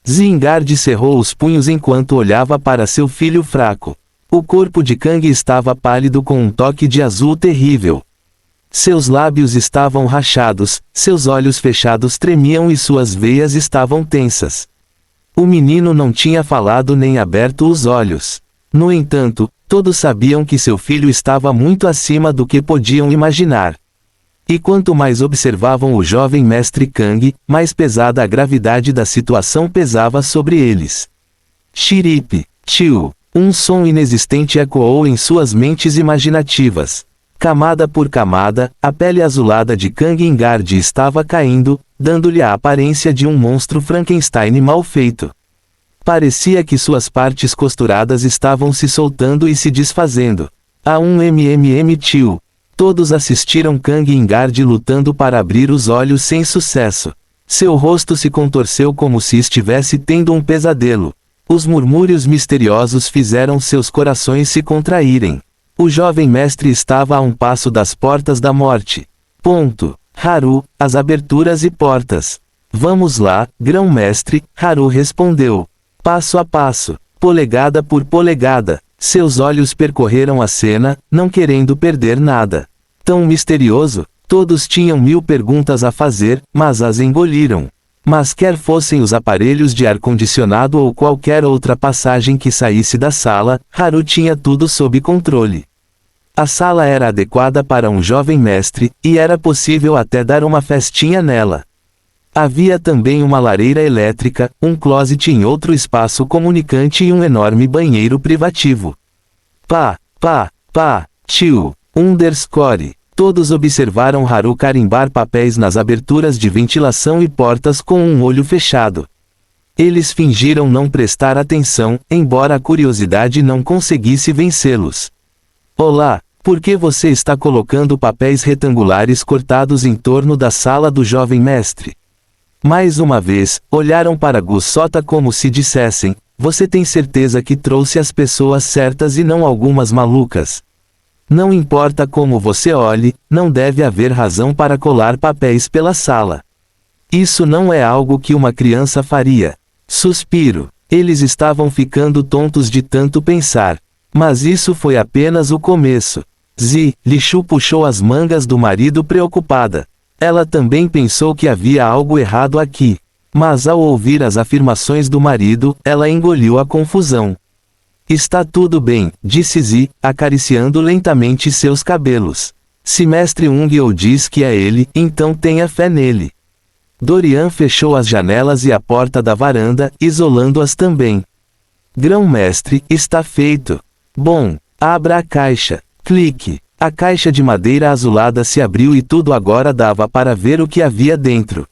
Zingard cerrou os punhos enquanto olhava para seu filho fraco. O corpo de Kang estava pálido com um toque de azul terrível. Seus lábios estavam rachados, seus olhos fechados tremiam e suas veias estavam tensas. O menino não tinha falado nem aberto os olhos. No entanto, todos sabiam que seu filho estava muito acima do que podiam imaginar. E quanto mais observavam o jovem mestre Kang, mais pesada a gravidade da situação pesava sobre eles. Chiripe, tio. Um som inexistente ecoou em suas mentes imaginativas. Camada por camada, a pele azulada de Kang Ingard estava caindo, dando-lhe a aparência de um monstro Frankenstein mal feito. Parecia que suas partes costuradas estavam se soltando e se desfazendo. A um tio. Todos assistiram Kang Ingard lutando para abrir os olhos sem sucesso. Seu rosto se contorceu como se estivesse tendo um pesadelo. Os murmúrios misteriosos fizeram seus corações se contraírem. O jovem mestre estava a um passo das portas da morte. Haru, as aberturas e portas. Vamos lá, grão-mestre, Haru respondeu. Passo a passo, polegada por polegada, seus olhos percorreram a cena, não querendo perder nada. Tão misterioso, todos tinham 1000 perguntas a fazer, mas as engoliram. Mas quer fossem os aparelhos de ar-condicionado ou qualquer outra passagem que saísse da sala, Haru tinha tudo sob controle. A sala era adequada para um jovem mestre, e era possível até dar uma festinha nela. Havia também uma lareira elétrica, um closet em outro espaço comunicante e um enorme banheiro privativo. Tio, underscore. Todos observaram Haru carimbar papéis nas aberturas de ventilação e portas com um olho fechado. Eles fingiram não prestar atenção, embora a curiosidade não conseguisse vencê-los. Olá, por que você está colocando papéis retangulares cortados em torno da sala do jovem mestre? Mais uma vez, olharam para Gus Sota como se dissessem, você tem certeza que trouxe as pessoas certas e não algumas malucas? Não importa como você olhe, não deve haver razão para colar papéis pela sala. Isso não é algo que uma criança faria. Suspiro. Eles estavam ficando tontos de tanto pensar. Mas isso foi apenas o começo. Lishu puxou as mangas do marido preocupada. Ela também pensou que havia algo errado aqui. Mas ao ouvir as afirmações do marido, ela engoliu a confusão. Está tudo bem, disse Zi, acariciando lentamente seus cabelos. Se Mestre Ungyo diz que é ele, então tenha fé nele. Dorian fechou as janelas e a porta da varanda, isolando-as também. Grão-mestre, está feito. Bom, abra a caixa. Clique. A caixa de madeira azulada se abriu e tudo agora dava para ver o que havia dentro.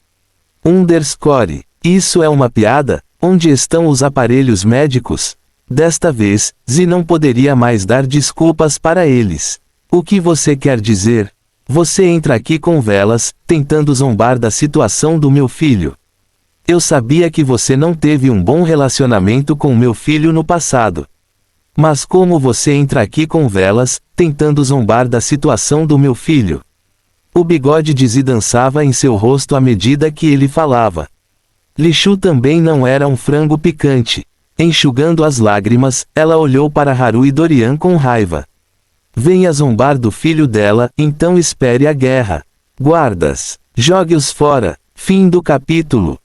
Underscore. Isso é uma piada? Onde estão os aparelhos médicos? Desta vez, Zi não poderia mais dar desculpas para eles. O que você quer dizer? Você entra aqui com velas, tentando zombar da situação do meu filho. Eu sabia que você não teve um bom relacionamento com meu filho no passado. Mas como você entra aqui com velas, tentando zombar da situação do meu filho? O bigode de Zi dançava em seu rosto à medida que ele falava. Lishu também não era um frango picante. Enxugando as lágrimas, ela olhou para Haru e Dorian com raiva. Venha zombar do filho dela, então espere a guerra. Guardas, jogue-os fora. Fim do capítulo.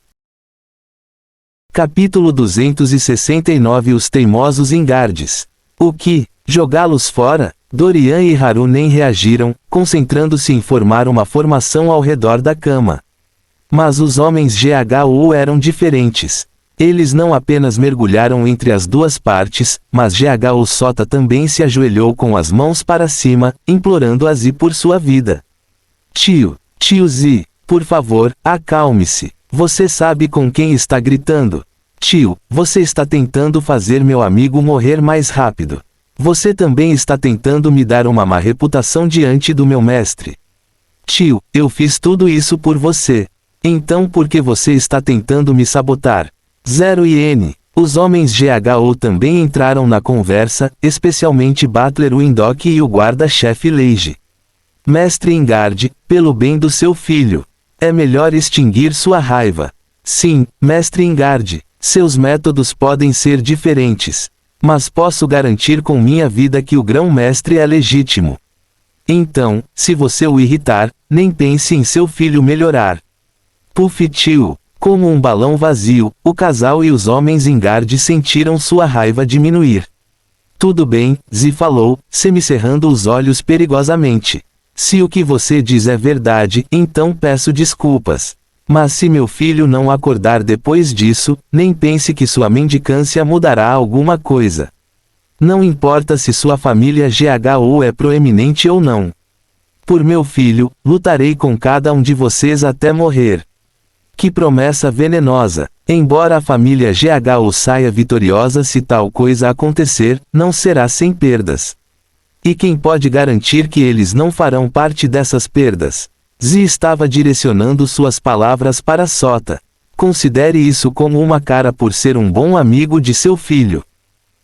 Capítulo 269 Os teimosos Ingardes. O que? Jogá-los fora? Dorian e Haru nem reagiram, concentrando-se em formar uma formação ao redor da cama. Mas os homens GHU eram diferentes. Eles não apenas mergulharam entre as duas partes, mas GHU Sota também se ajoelhou com as mãos para cima, implorando a Zi por sua vida. Tio Zi, por favor, acalme-se. Você sabe com quem está gritando. Tio, você está tentando fazer meu amigo morrer mais rápido. Você também está tentando me dar uma má reputação diante do meu mestre. Tio, eu fiz tudo isso por você. Então por que você está tentando me sabotar? 0 iene. Os homens GHO também entraram na conversa, especialmente Butler Windok e o guarda-chefe Leiji. Mestre Ingard, pelo bem do seu filho. É melhor extinguir sua raiva. Sim, Mestre Ingard, seus métodos podem ser diferentes. Mas posso garantir com minha vida que o grão-mestre é legítimo. Então, se você o irritar, nem pense em seu filho melhorar. Puff tio. Como um balão vazio, o casal e os homens Ingard sentiram sua raiva diminuir. Tudo bem, Zi falou, semicerrando os olhos perigosamente. Se o que você diz é verdade, então peço desculpas. Mas se meu filho não acordar depois disso, nem pense que sua mendicância mudará alguma coisa. Não importa se sua família GHO é proeminente ou não. Por meu filho, lutarei com cada um de vocês até morrer. Que promessa venenosa! Embora a família GHO saia vitoriosa se tal coisa acontecer, não será sem perdas. E quem pode garantir que eles não farão parte dessas perdas? Zi estava direcionando suas palavras para Sota. Considere isso como uma cara por ser um bom amigo de seu filho.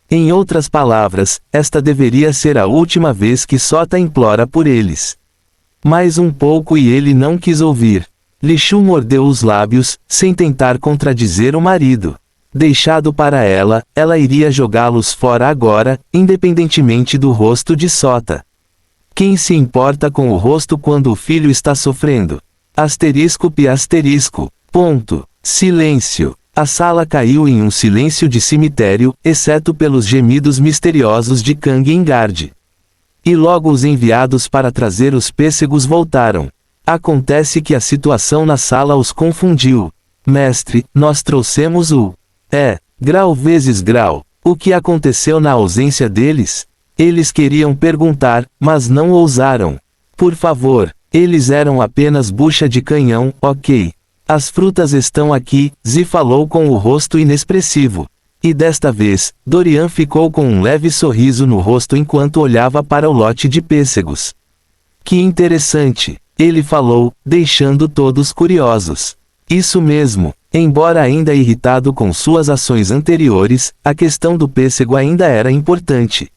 Em outras palavras, esta deveria ser a última vez que Sota implora por eles. Mais um pouco e ele não quis ouvir. Li Shu mordeu os lábios, sem tentar contradizer o marido. Deixado para ela, ela iria jogá-los fora agora, independentemente do rosto de Sota. Quem se importa com o rosto quando o filho está sofrendo? Asterisco pi asterisco. Ponto. Silêncio. A sala caiu em um silêncio de cemitério, exceto pelos gemidos misteriosos de Kang Ingard. E logo os enviados para trazer os pêssegos voltaram. Acontece que a situação na sala os confundiu. Mestre, nós trouxemos o... grau vezes grau. O que aconteceu na ausência deles? Eles queriam perguntar, mas não ousaram. Por favor, eles eram apenas bucha de canhão, ok. As frutas estão aqui, Zi falou com o rosto inexpressivo. E desta vez, Dorian ficou com um leve sorriso no rosto enquanto olhava para o lote de pêssegos. Que interessante, ele falou, deixando todos curiosos. Isso mesmo, embora ainda irritado com suas ações anteriores, a questão do pêssego ainda era importante.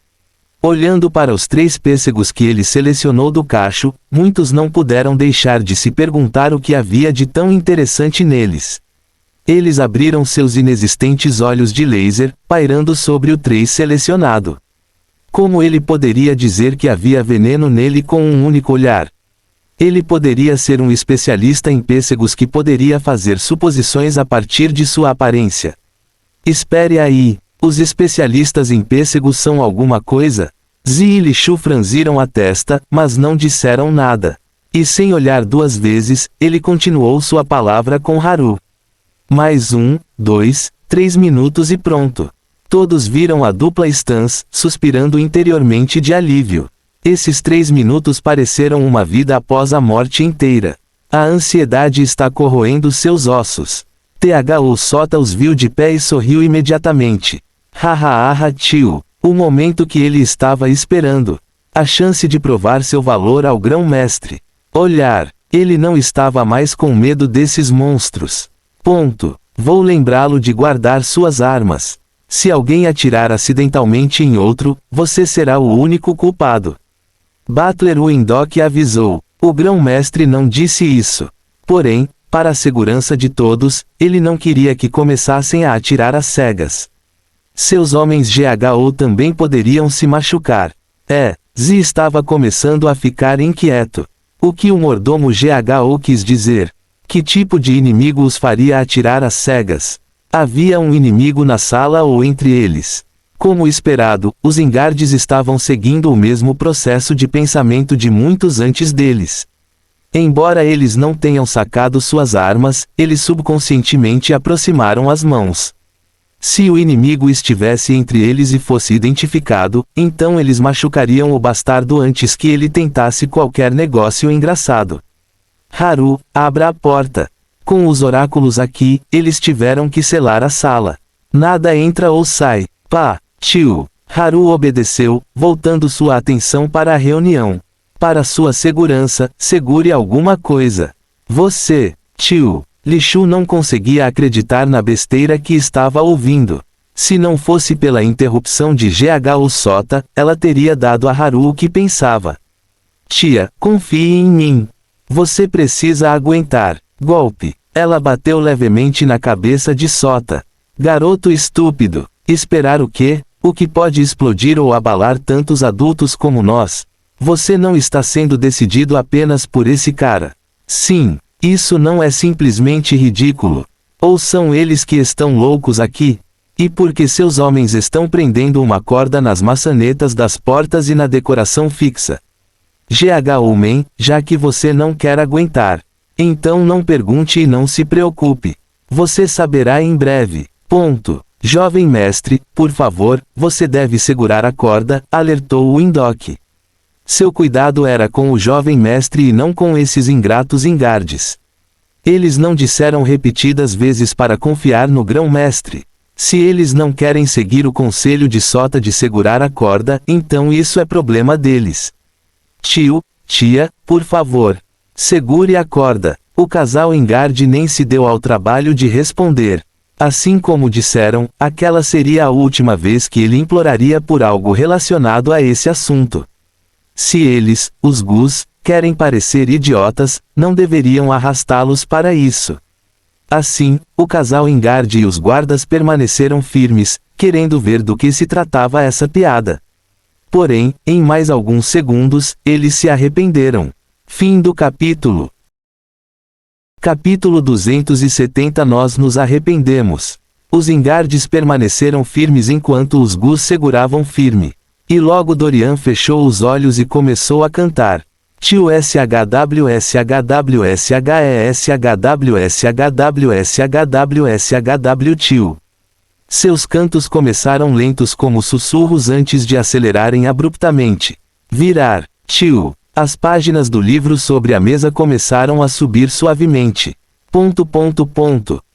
Olhando para os 3 pêssegos que ele selecionou do cacho, muitos não puderam deixar de se perguntar o que havia de tão interessante neles. Eles abriram seus inexistentes olhos de laser, pairando sobre o 3 selecionado. Como ele poderia dizer que havia veneno nele com um único olhar? Ele poderia ser um especialista em pêssegos que poderia fazer suposições a partir de sua aparência. Espere aí, os especialistas em pêssegos são alguma coisa? Zi e Li Shu franziram a testa, mas não disseram nada. E sem olhar 2 vezes, ele continuou sua palavra com Haru. Mais 1, 2, 3 minutos e pronto. Todos viram a dupla Stans, suspirando interiormente de alívio. Esses 3 minutos pareceram uma vida após a morte inteira. A ansiedade está corroendo seus ossos. THO Sota os viu de pé e sorriu imediatamente. Hahaha tio, o momento que ele estava esperando. A chance de provar seu valor ao grão-mestre. Olhar, ele não estava mais com medo desses monstros. Ponto. Vou lembrá-lo de guardar suas armas. Se alguém atirar acidentalmente em outro, você será o único culpado. Butler Windok avisou. O grão-mestre não disse isso. Porém, para a segurança de todos, ele não queria que começassem a atirar às cegas. Seus homens GHO também poderiam se machucar. Zi estava começando a ficar inquieto. O que o mordomo GHO quis dizer? Que tipo de inimigo os faria atirar às cegas? Havia um inimigo na sala ou entre eles? Como esperado, os Ingardes estavam seguindo o mesmo processo de pensamento de muitos antes deles. Embora eles não tenham sacado suas armas, eles subconscientemente aproximaram as mãos. Se o inimigo estivesse entre eles e fosse identificado, então eles machucariam o bastardo antes que ele tentasse qualquer negócio engraçado. Haru, abra a porta. Com os oráculos aqui, eles tiveram que selar a sala. Nada entra ou sai. Pá, tio. Haru obedeceu, voltando sua atenção para a reunião. Para sua segurança, segure alguma coisa. Você, tio. Li Shu não conseguia acreditar na besteira que estava ouvindo. Se não fosse pela interrupção de GHO Sota, ela teria dado a Haru o que pensava. Tia, confie em mim. Você precisa aguentar. Golpe. Ela bateu levemente na cabeça de Sota. Garoto estúpido. Esperar o quê? O que pode explodir ou abalar tantos adultos como nós? Você não está sendo decidido apenas por esse cara. Sim. Isso não é simplesmente ridículo. Ou são eles que estão loucos aqui? E porque seus homens estão prendendo uma corda nas maçanetas das portas e na decoração fixa. Homem, já que você não quer aguentar. Então não pergunte e não se preocupe. Você saberá em breve. Ponto. Jovem mestre, por favor, você deve segurar a corda, alertou o Indok. Seu cuidado era com o jovem mestre e não com esses ingratos Ingardes. Eles não disseram repetidas vezes para confiar no grão-mestre. Se eles não querem seguir o conselho de Sota de segurar a corda, então isso é problema deles. Tio, tia, por favor. Segure a corda. O casal Ingarde nem se deu ao trabalho de responder. Assim como disseram, aquela seria a última vez que ele imploraria por algo relacionado a esse assunto. Se eles, os Gus, querem parecer idiotas, não deveriam arrastá-los para isso. Assim, o casal Ingarde e os guardas permaneceram firmes, querendo ver do que se tratava essa piada. Porém, em mais alguns segundos, eles se arrependeram. Fim do capítulo. Capítulo 270. Nós nos arrependemos. Os Ingardes permaneceram firmes enquanto os Gus seguravam firme. E logo Dorian fechou os olhos e começou a cantar. Tio SHWSHWSHWSHWSHWSHW tio. Seus cantos começaram lentos como sussurros antes de acelerarem abruptamente. Virar. Tio. As páginas do livro sobre a mesa começaram a subir suavemente.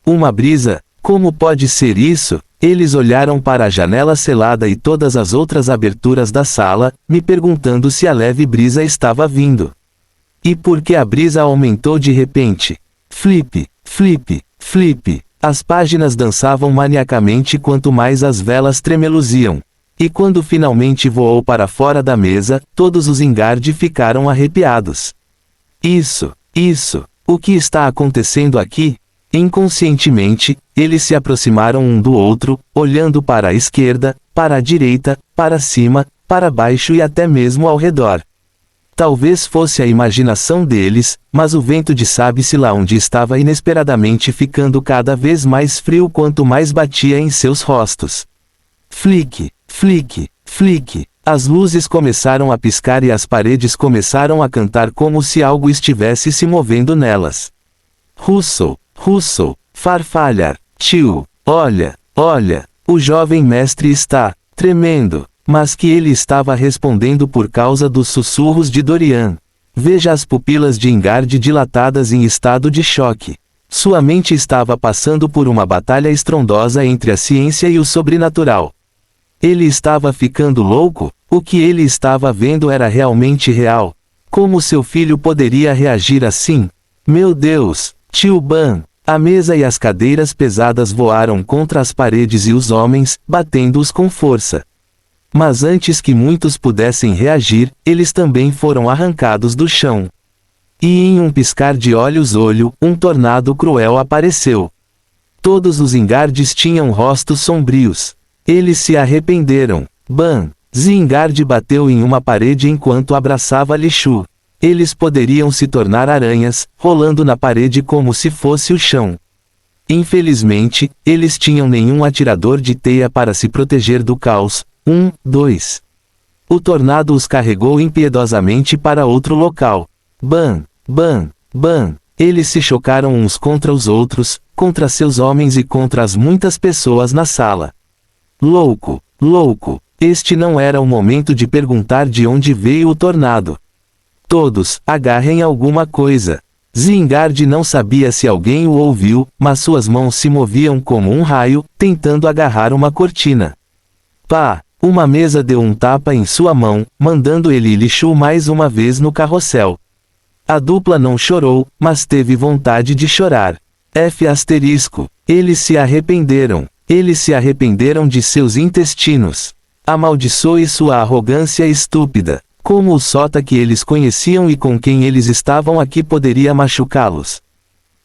Uma brisa? Como pode ser isso? Eles olharam para a janela selada e todas as outras aberturas da sala, me perguntando se a leve brisa estava vindo. E por que a brisa aumentou de repente? Flip, flip, flip. As páginas dançavam maniacamente quanto mais as velas tremeluziam. E quando finalmente voou para fora da mesa, todos os Ingarde ficaram arrepiados. Isso, o que está acontecendo aqui? Inconscientemente, eles se aproximaram um do outro, olhando para a esquerda, para a direita, para cima, para baixo e até mesmo ao redor. Talvez fosse a imaginação deles, mas o vento de sabe-se lá onde estava inesperadamente ficando cada vez mais frio quanto mais batia em seus rostos. Flick, flick, flick. As luzes começaram a piscar e as paredes começaram a cantar como se algo estivesse se movendo nelas. Russell, farfalhar. Tio, olha, o jovem mestre está tremendo. Mas que ele estava respondendo por causa dos sussurros de Dorian. Veja as pupilas de Ingarde dilatadas em estado de choque. Sua mente estava passando por uma batalha estrondosa entre a ciência e o sobrenatural. Ele estava ficando louco? O que ele estava vendo era realmente real. Como seu filho poderia reagir assim? Meu Deus, tio Ban! A mesa e as cadeiras pesadas voaram contra as paredes e os homens, batendo-os com força. Mas antes que muitos pudessem reagir, eles também foram arrancados do chão. E em um piscar de olhos um tornado cruel apareceu. Todos os Ingardes tinham rostos sombrios. Eles se arrependeram. Ban! Zingarde bateu em uma parede enquanto abraçava Lishu. Eles poderiam se tornar aranhas, rolando na parede como se fosse o chão. Infelizmente, eles tinham nenhum atirador de teia para se proteger do caos. 2. O tornado os carregou impiedosamente para outro local. Ban! Eles se chocaram uns contra os outros, contra seus homens e contra as muitas pessoas na sala. Louco! Este não era o momento de perguntar de onde veio o tornado. Todos, agarrem alguma coisa. Zingarde não sabia se alguém o ouviu, mas suas mãos se moviam como um raio, tentando agarrar uma cortina. Pá! Uma mesa deu um tapa em sua mão, mandando ele e Lishu mais uma vez no carrossel. A dupla não chorou, mas teve vontade de chorar. Eles se arrependeram. Eles se arrependeram de seus intestinos. Amaldiçoe sua arrogância estúpida. Como o Sota que eles conheciam e com quem eles estavam aqui poderia machucá-los.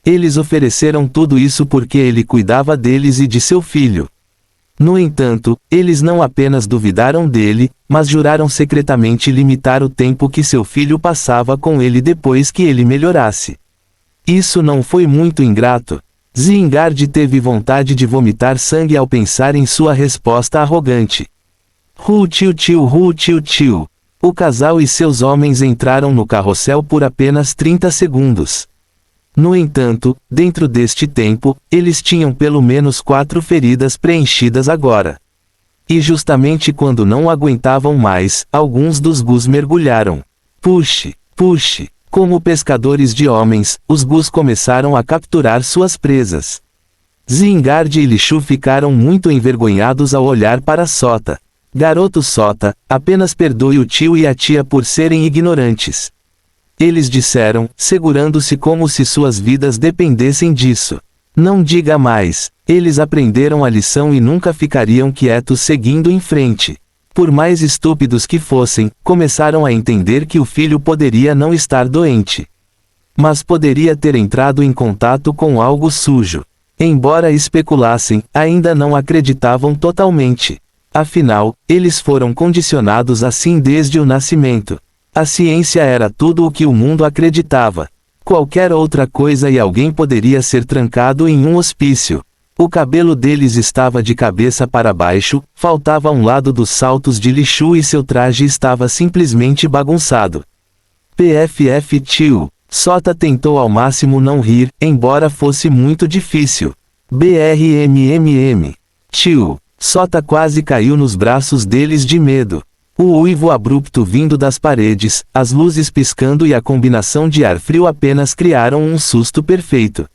Eles ofereceram tudo isso porque ele cuidava deles e de seu filho. No entanto, eles não apenas duvidaram dele, mas juraram secretamente limitar o tempo que seu filho passava com ele depois que ele melhorasse. Isso não foi muito ingrato? Zingard teve vontade de vomitar sangue ao pensar em sua resposta arrogante. Hu-tiu-tiu. O casal e seus homens entraram no carrossel por apenas 30 segundos. No entanto, dentro deste tempo, eles tinham pelo menos 4 feridas preenchidas agora. E justamente quando não aguentavam mais, alguns dos gus mergulharam. Puxe. Como pescadores de homens, os gus começaram a capturar suas presas. Zingard e Li Shu ficaram muito envergonhados ao olhar para Sota. Garoto Sota, apenas perdoe o tio e a tia por serem ignorantes. Eles disseram, segurando-se como se suas vidas dependessem disso. Não diga mais. Eles aprenderam a lição e nunca ficariam quietos seguindo em frente. Por mais estúpidos que fossem, começaram a entender que o filho poderia não estar doente. Mas poderia ter entrado em contato com algo sujo. Embora especulassem, ainda não acreditavam totalmente. Afinal, eles foram condicionados assim desde o nascimento. A ciência era tudo o que o mundo acreditava. Qualquer outra coisa e alguém poderia ser trancado em um hospício. O cabelo deles estava de cabeça para baixo, faltava um lado dos saltos de Li Shu e seu traje estava simplesmente bagunçado. PFF tio. Sota tentou ao máximo não rir, embora fosse muito difícil. BRMMM. Tio. Sota quase caiu nos braços deles de medo. O uivo abrupto vindo das paredes, as luzes piscando e a combinação de ar frio apenas criaram um susto perfeito.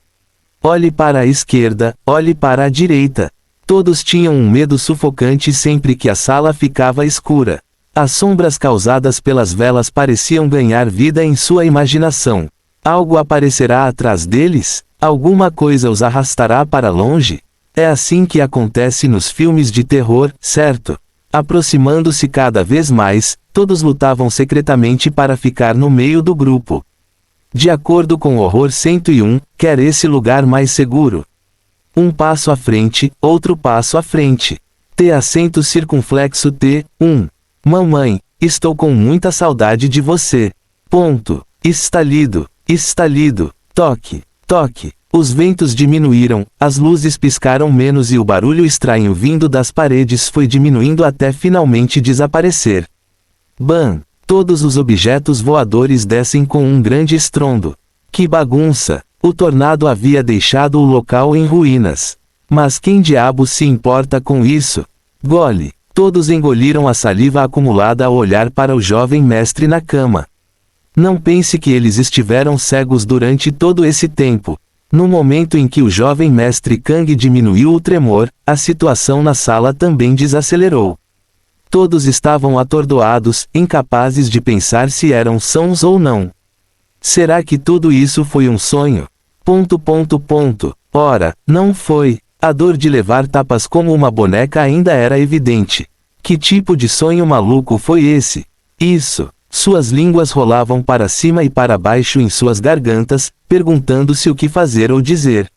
Olhe para a esquerda, olhe para a direita. Todos tinham um medo sufocante sempre que a sala ficava escura. As sombras causadas pelas velas pareciam ganhar vida em sua imaginação. Algo aparecerá atrás deles? Alguma coisa os arrastará para longe? É assim que acontece nos filmes de terror, certo? Aproximando-se cada vez mais, todos lutavam secretamente para ficar no meio do grupo. De acordo com Horror 101, quer esse lugar mais seguro. Um passo à frente, outro passo à frente. T acento circunflexo T, 1. Mamãe, estou com muita saudade de você. Ponto. Estalido. Toque. Os ventos diminuíram, as luzes piscaram menos e o barulho estranho vindo das paredes foi diminuindo até finalmente desaparecer. Bam! Todos os objetos voadores descem com um grande estrondo. Que bagunça! O tornado havia deixado o local em ruínas. Mas quem diabo se importa com isso? Gole! Todos engoliram a saliva acumulada ao olhar para o jovem mestre na cama. Não pense que eles estiveram cegos durante todo esse tempo. No momento em que o jovem mestre Kang diminuiu o tremor, a situação na sala também desacelerou. Todos estavam atordoados, incapazes de pensar se eram sãos ou não. Será que tudo isso foi um sonho? Ora, não foi. A dor de levar tapas como uma boneca ainda era evidente. Que tipo de sonho maluco foi esse? Isso. Suas línguas rolavam para cima e para baixo em suas gargantas, perguntando-se o que fazer ou dizer.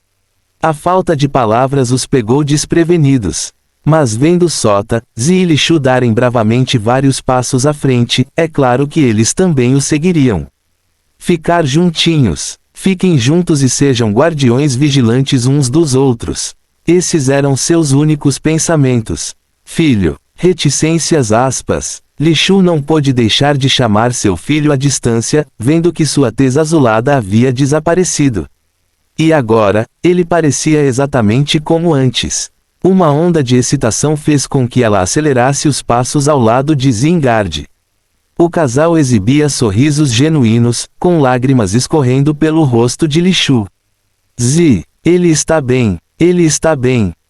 A falta de palavras os pegou desprevenidos. Mas vendo Sota, Zi e Li Shu darem bravamente vários passos à frente, é claro que eles também o seguiriam. Ficar juntinhos. Fiquem juntos e sejam guardiões vigilantes uns dos outros. Esses eram seus únicos pensamentos. Filho. Reticências aspas. Li Shu não pôde deixar de chamar seu filho à distância, vendo que sua tez azulada havia desaparecido. E agora, ele parecia exatamente como antes. Uma onda de excitação fez com que ela acelerasse os passos ao lado de Zingard. O casal exibia sorrisos genuínos, com lágrimas escorrendo pelo rosto de Li Shu. Zi, ele está bem,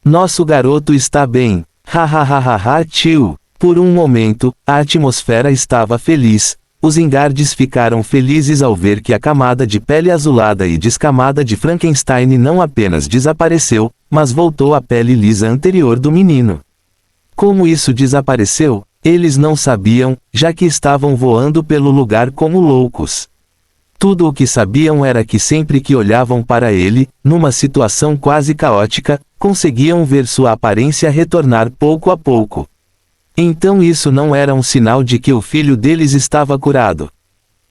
nosso garoto está bem, hahaha tio. Por um momento, a atmosfera estava feliz. Os Zingards ficaram felizes ao ver que a camada de pele azulada e descamada de Frankenstein não apenas desapareceu, mas voltou à pele lisa anterior do menino. Como isso desapareceu? Eles não sabiam, já que estavam voando pelo lugar como loucos. Tudo o que sabiam era que sempre que olhavam para ele, numa situação quase caótica, conseguiam ver sua aparência retornar pouco a pouco. Então isso não era um sinal de que o filho deles estava curado.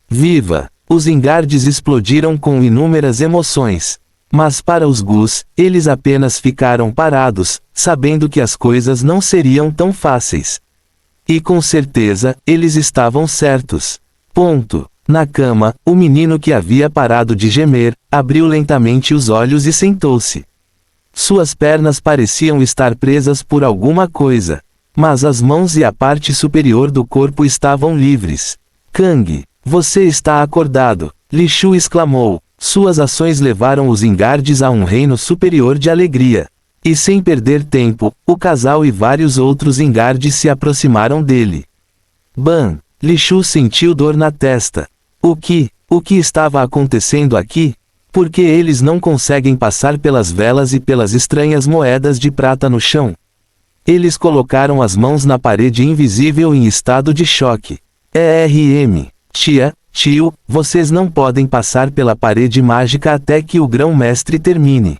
Viva! Os Zingards explodiram com inúmeras emoções. Mas para os Gus, eles apenas ficaram parados, sabendo que as coisas não seriam tão fáceis. E com certeza, eles estavam certos. Ponto. Na cama, o menino que havia parado de gemer, abriu lentamente os olhos e sentou-se. Suas pernas pareciam estar presas por alguma coisa. Mas as mãos e a parte superior do corpo estavam livres. Kang, você está acordado, Li Shu exclamou. Suas ações levaram os Ingardes a um reino superior de alegria. E sem perder tempo, o casal e vários outros Ingardes se aproximaram dele. Ban, Li Shu sentiu dor na testa. O que estava acontecendo aqui? Por que eles não conseguem passar pelas velas e pelas estranhas moedas de prata no chão? Eles colocaram as mãos na parede invisível em estado de choque. Tio, vocês não podem passar pela parede mágica até que o grão-mestre termine.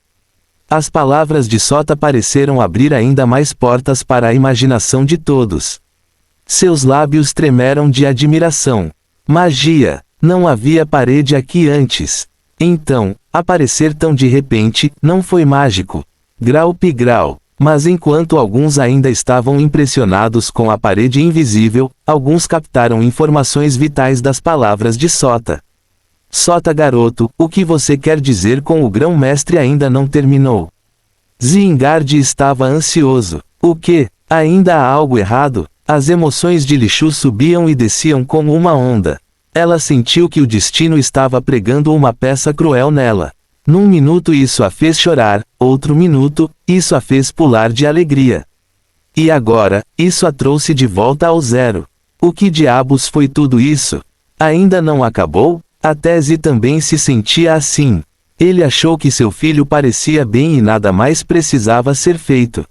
As palavras de Sota pareceram abrir ainda mais portas para a imaginação de todos. Seus lábios tremeram de admiração. Magia! Não havia parede aqui antes. Então, aparecer tão de repente, não foi mágico. Grau. Mas enquanto alguns ainda estavam impressionados com a parede invisível, alguns captaram informações vitais das palavras de Sota. Sota garoto, o que você quer dizer com o grão-mestre ainda não terminou? Zingard estava ansioso. O que? Ainda há algo errado? As emoções de Li Shu subiam e desciam como uma onda. Ela sentiu que o destino estava pregando uma peça cruel nela. Num minuto isso a fez chorar, outro minuto, isso a fez pular de alegria. E agora, isso a trouxe de volta ao zero. O que diabos foi tudo isso? Ainda não acabou? A Tese também se sentia assim. Ele achou que seu filho parecia bem e nada mais precisava ser feito.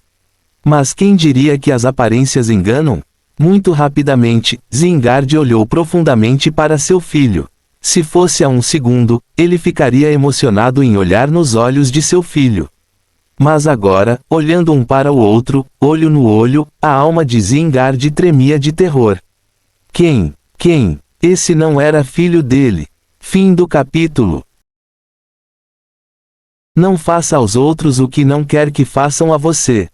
Mas quem diria que as aparências enganam? Muito rapidamente, Zingard olhou profundamente para seu filho. Se fosse há um segundo, ele ficaria emocionado em olhar nos olhos de seu filho. Mas agora, olhando um para o outro, olho no olho, a alma de Zingard tremia de terror. Quem? Esse não era filho dele. Fim do capítulo. Não faça aos outros o que não quer que façam a você.